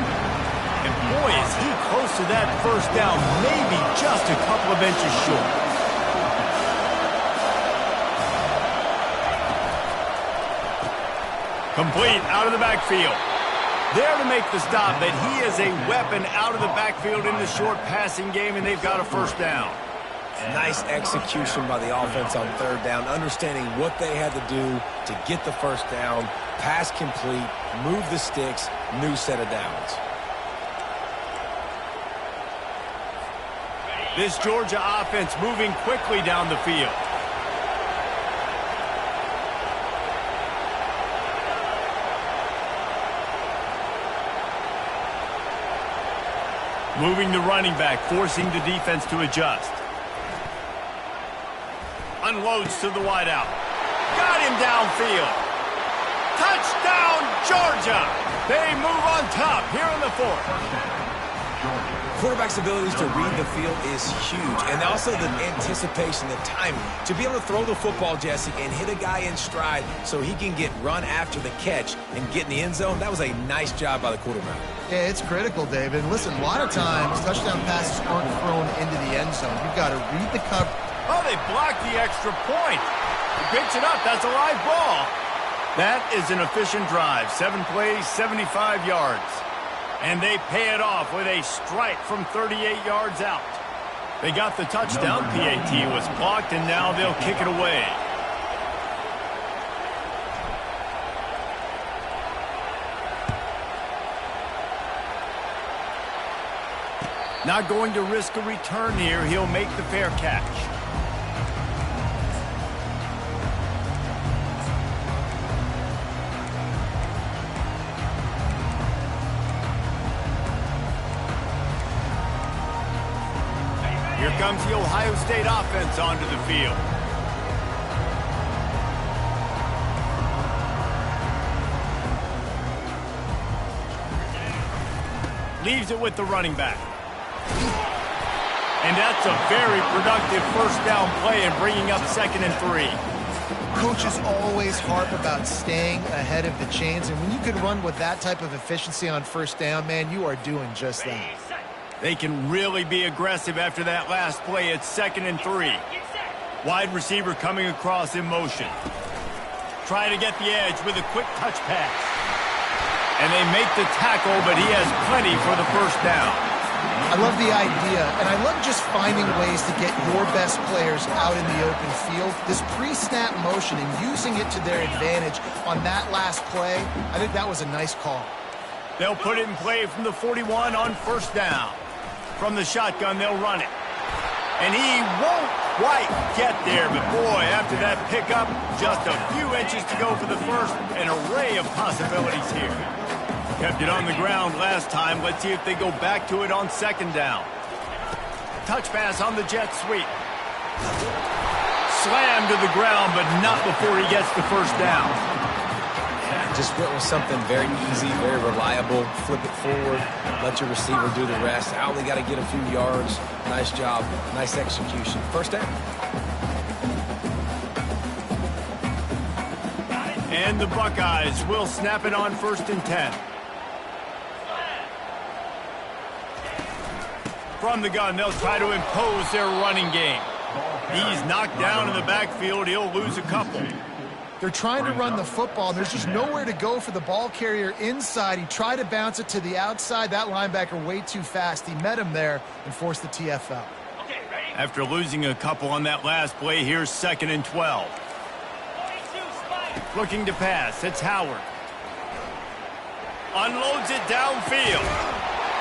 And boy, is he close to that first down, maybe just a couple of inches short. Complete out of the backfield. There to make the stop, that he is a weapon out of the backfield in the short passing game, and they've got a first down. Nice execution by the offense on third down, understanding what they had to do to get the first down, pass complete, move the sticks, new set of downs. This Georgia offense moving quickly down the field. Moving the running back, forcing the defense to adjust. Unloads to the wideout. Got him downfield. Touchdown, Georgia! They move on top here in the fourth. Quarterback's abilities to read the field is huge, and also the anticipation, the timing. To be able to throw the football, Jesse, and hit a guy in stride so he can get run after the catch and get in the end zone, that was a nice job by the quarterback. Yeah, it's critical, David. Listen, a lot of times, touchdown passes aren't thrown into the end zone. You've got to read the cover. Oh, they blocked the extra point. He picks it up. That's a live ball. That is an efficient drive. 7 plays, 75 yards. And they pay it off with a strike from 38 yards out. They got the touchdown. PAT was blocked, and now they'll kick it away. Not going to risk a return here. He'll make the fair catch. Here comes the Ohio State offense onto the field. Leaves it with the running back. And that's a very productive first down play and bringing up 2nd and 3. Coaches always harp about staying ahead of the chains, and when you can run with that type of efficiency on first down, man, you are doing just that. They can really be aggressive after that last play. It's 2nd and 3. Wide receiver coming across in motion. Trying to get the edge with a quick touch pass. And they make the tackle, but he has plenty for the first down. I love the idea, and I love just finding ways to get your best players out in the open field. This pre-snap motion and using it to their advantage on that last play, I think that was a nice call. They'll put it in play from the 41 on first down. From the shotgun, they'll run it. And he won't quite get there, but boy, after that pickup, just a few inches to go for the first. An array of possibilities here. Kept it on the ground last time. Let's see if they go back to it on 2nd down. Touch pass on the jet sweep. Slammed to the ground, but not before he gets the first down. Just went with something very easy, very reliable. Flip it forward, let your receiver do the rest. I only got to get a few yards. Nice job, nice execution. First down. And the Buckeyes will snap it on 1st and 10. From the gun, they'll try to impose their running game. He's knocked down in the backfield. He'll lose a couple. They're trying to run the football, and there's just nowhere to go for the ball carrier inside. He tried to bounce it to the outside. That linebacker way too fast. He met him there and forced the TFL. After losing a couple on that last play, here's 2nd and 12. 42, Spike. Looking to pass. It's Howard. Unloads it downfield.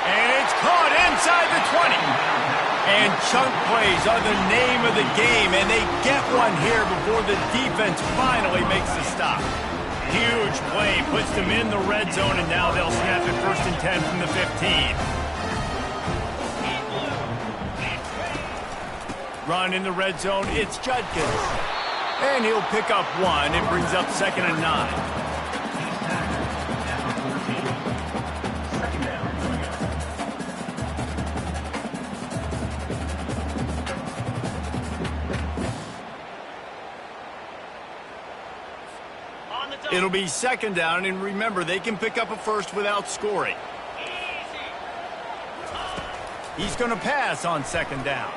And it's caught inside the 20. And chunk plays are the name of the game, and they get one here before the defense finally makes the stop. Huge play puts them in the red zone, and now they'll snap it 1st and 10 from the 15. Run in the red zone, it's Judkins. And he'll pick up one. It brings up 2nd and 9. It'll be 2nd down, and remember, they can pick up a first without scoring. He's going to pass on 2nd down.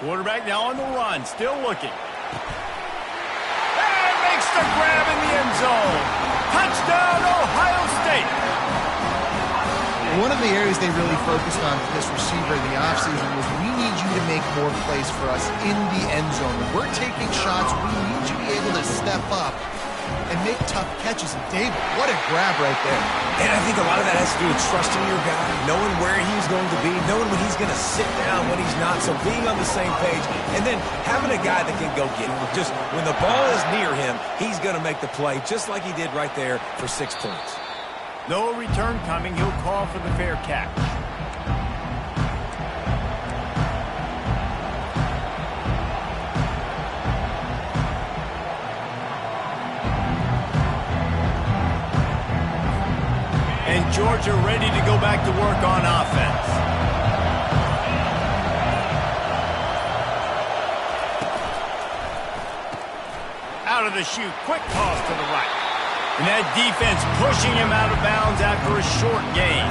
Quarterback now on the run, still looking. And makes the grab in the end zone. Touchdown, Ohio State. One of the areas they really focused on for this receiver in the offseason was we need you to make more plays for us in the end zone. When we're taking shots, we need you to be able to step up and make tough catches. And David, what a grab right there. And I think a lot of that has to do with trusting your guy, knowing where he's going to be, knowing when he's going to sit down, when he's not, so being on the same page, and then having a guy that can go get it. Just when the ball is near him, he's going to make the play, just like he did right there for 6 points. No return coming. He'll call for the fair catch. And Georgia ready to go back to work on offense. Out of the chute, quick toss to the right. And that defense pushing him out of bounds after a short gain.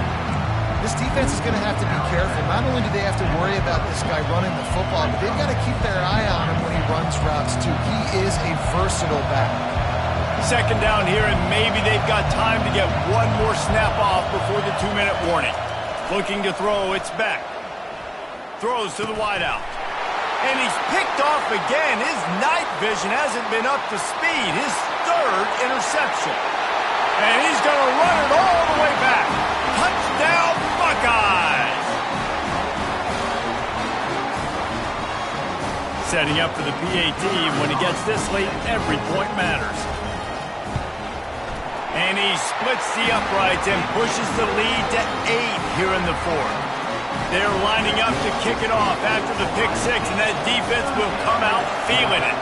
This defense is going to have to be careful. Not only do they have to worry about this guy running the football, but they've got to keep their eye on him when he runs routes too. He is a versatile back. 2nd down here, and maybe they've got time to get one more snap off before the 2-minute warning. Looking to throw, it's Beck. Throws to the wideout. And he's picked off again. His night vision hasn't been up to speed. His 3rd interception. And he's going to run it all the way back. Touchdown, Buckeyes! Setting up for the PAT. When he gets this late, every point matters. And he splits the uprights and pushes the lead to 8 here in the 4th. They're lining up to kick it off after the pick 6, and that defense will come out feeling it.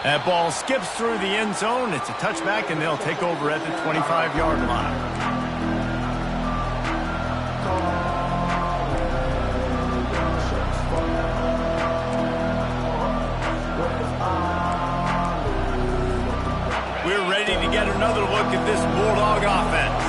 That ball skips through the end zone. It's a touchback, and they'll take over at the 25-yard line. We're ready to get another look at this Bulldog offense.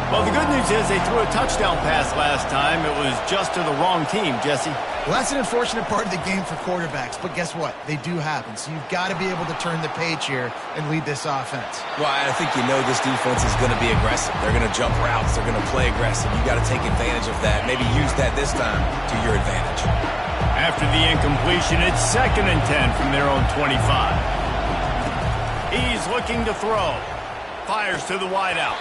Well, the good news is they threw a touchdown pass last time. It was just to the wrong team, Jesse. Well, that's an unfortunate part of the game for quarterbacks, but guess what? They do happen. So you've got to be able to turn the page here and lead this offense. Well, I think you know this defense is going to be aggressive. They're going to jump routes. They're going to play aggressive. You got to take advantage of that. Maybe use that this time to your advantage. After the incompletion, it's 2nd and 10 from their own 25. He's looking to throw. Fires to the wideout.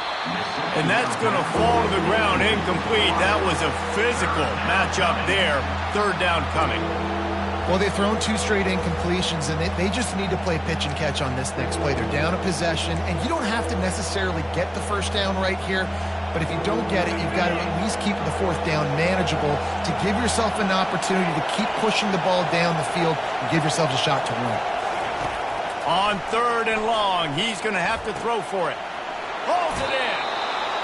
And that's going to fall to the ground incomplete. That was a physical matchup there. 3rd down coming. Well, they've thrown 2 straight incompletions, and they just need to play pitch and catch on this next play. They're down a possession, and you don't have to necessarily get the 1st down right here, but if you don't get it, you've got to at least keep the 4th down manageable to give yourself an opportunity to keep pushing the ball down the field and give yourself a shot to win. On 3rd and long, he's going to have to throw for it. Holds it in.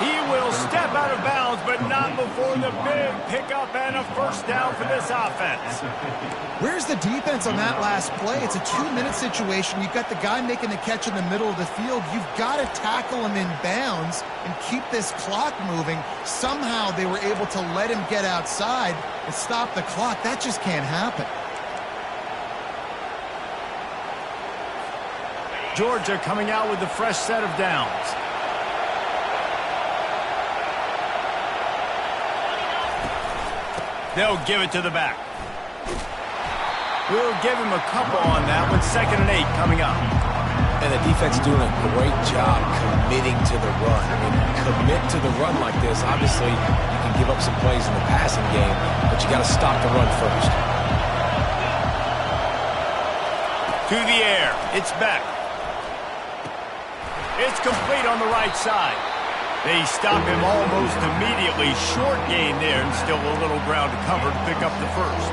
He will step out of bounds, but not before the big pickup and a 1st down for this offense. Where's the defense on that last play? It's a 2-minute situation. You've got the guy making the catch in the middle of the field. You've got to tackle him in bounds and keep this clock moving. Somehow they were able to let him get outside and stop the clock. That just can't happen. Georgia coming out with a fresh set of downs. They'll give it to the back. We'll give him a couple on that one. 2nd and 8 coming up. And the defense doing a great job committing to the run. When you commit to the run like this, obviously you can give up some plays in the passing game, but you got to stop the run first. To the air. It's back. It's complete on the right side. They stop him almost immediately. Short gain there, and still a little ground to cover to pick up the first.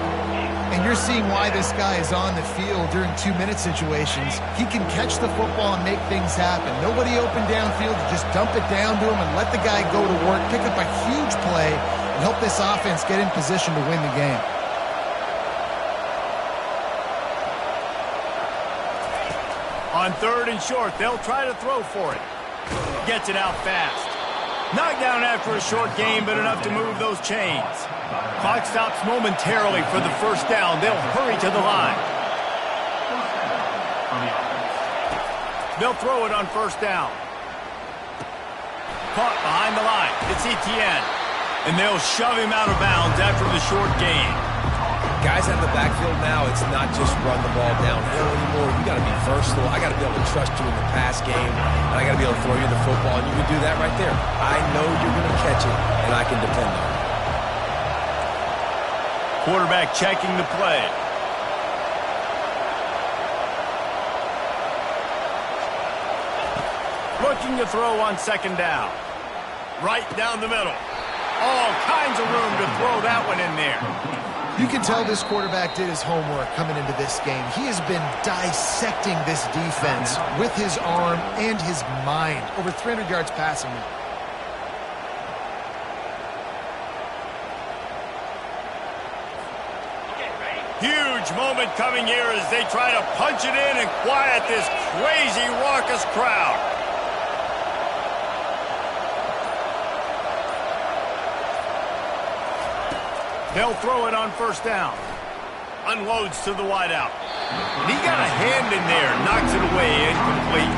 And you're seeing why this guy is on the field during 2-minute situations. He can catch the football and make things happen. Nobody open downfield. You just dump it down to him and let the guy go to work, pick up a huge play, and help this offense get in position to win the game. On 3rd and short, they'll try to throw for it. Gets it out fast. Knocked down after a short gain, but enough to move those chains. Clock stops momentarily for the first down. They'll hurry to the line. They'll throw it on 1st down. Caught behind the line. It's Etienne. And they'll shove him out of bounds after the short gain. Guys out of the backfield now, it's not just run the ball downhill anymore. You got to be versatile. I got to be able to trust you in the pass game, and I got to be able to throw you the football, and you can do that right there. I know you're going to catch it, and I can depend on it. Quarterback checking the play. Looking to throw on 2nd down. Right down the middle. All kinds of room to throw that one in there. You can tell this quarterback did his homework coming into this game. He has been dissecting this defense with his arm and his mind. Over 300 yards passing now. Huge moment coming here as they try to punch it in and quiet this crazy, raucous crowd. They'll throw it on 1st down. Unloads to the wideout. And he got a hand in there. Knocks it away. Incomplete.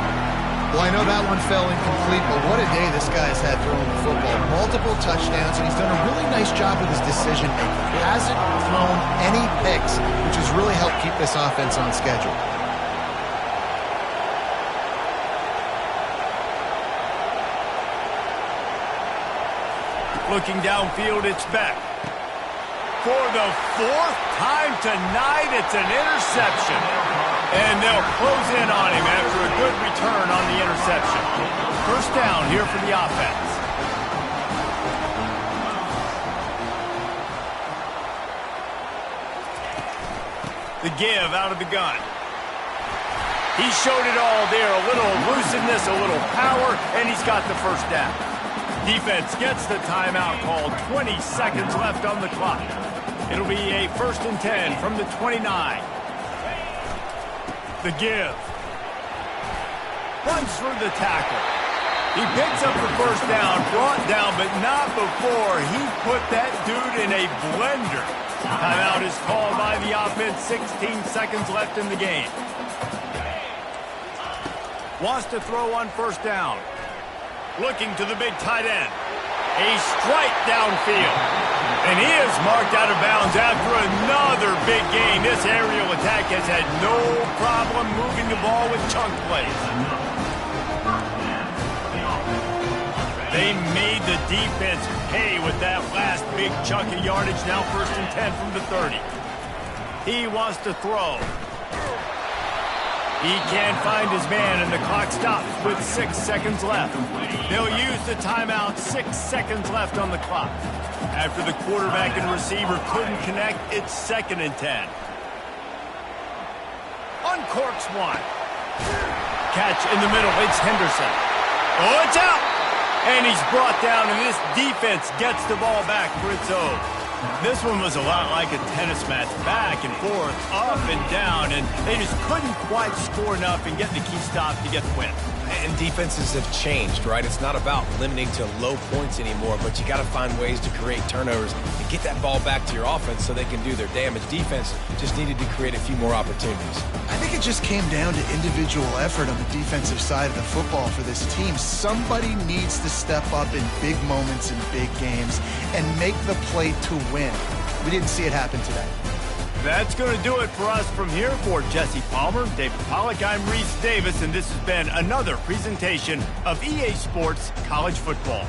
Well, I know that one fell incomplete, but what a day this guy's had throwing the football. Multiple touchdowns, and he's done a really nice job with his decision-making. Hasn't thrown any picks, which has really helped keep this offense on schedule. Looking downfield, it's back. For the 4th time tonight, it's an interception. And they'll close in on him after a good return on the interception. 1st down here for the offense. The give out of the gun. He showed it all there. A little elusiveness, a little power, and he's got the 1st down. Defense gets the timeout called. 20 seconds left on the clock. It'll be a 1st and 10 from the 29. The give. Runs through the tackle. He picks up the 1st down, brought down, but not before he put that dude in a blender. Timeout is called by the offense. 16 seconds left in the game. Wants to throw on 1st down. Looking to the big tight end. A strike downfield. And he is marked out of bounds after another big gain. This aerial attack has had no problem moving the ball with chunk plays. They made the defense pay with that last big chunk of yardage. Now 1st and 10 from the 30. He wants to throw. He can't find his man, and the clock stops with 6 seconds left. They'll use the timeout. 6 seconds left on the clock. After the quarterback and receiver couldn't connect, it's 2nd and 10. Uncorks one. Catch in the middle. It's Henderson. Oh, it's out! And he's brought down, and this defense gets the ball back for its own. This one was a lot like a tennis match, back and forth, up and down, and they just couldn't quite score enough and get the key stop to get the win. And defenses have changed, right? It's not about limiting to low points anymore, but you got to find ways to create turnovers and get that ball back to your offense so they can do their damage. Defense just needed to create a few more opportunities. I think it just came down to individual effort on the defensive side of the football for this team. Somebody needs to step up in big moments in big games and make the play to win. We didn't see it happen today. That's going to do it for us from here. For Jesse Palmer, David Pollack, I'm Reese Davis, and this has been another presentation of EA Sports College Football.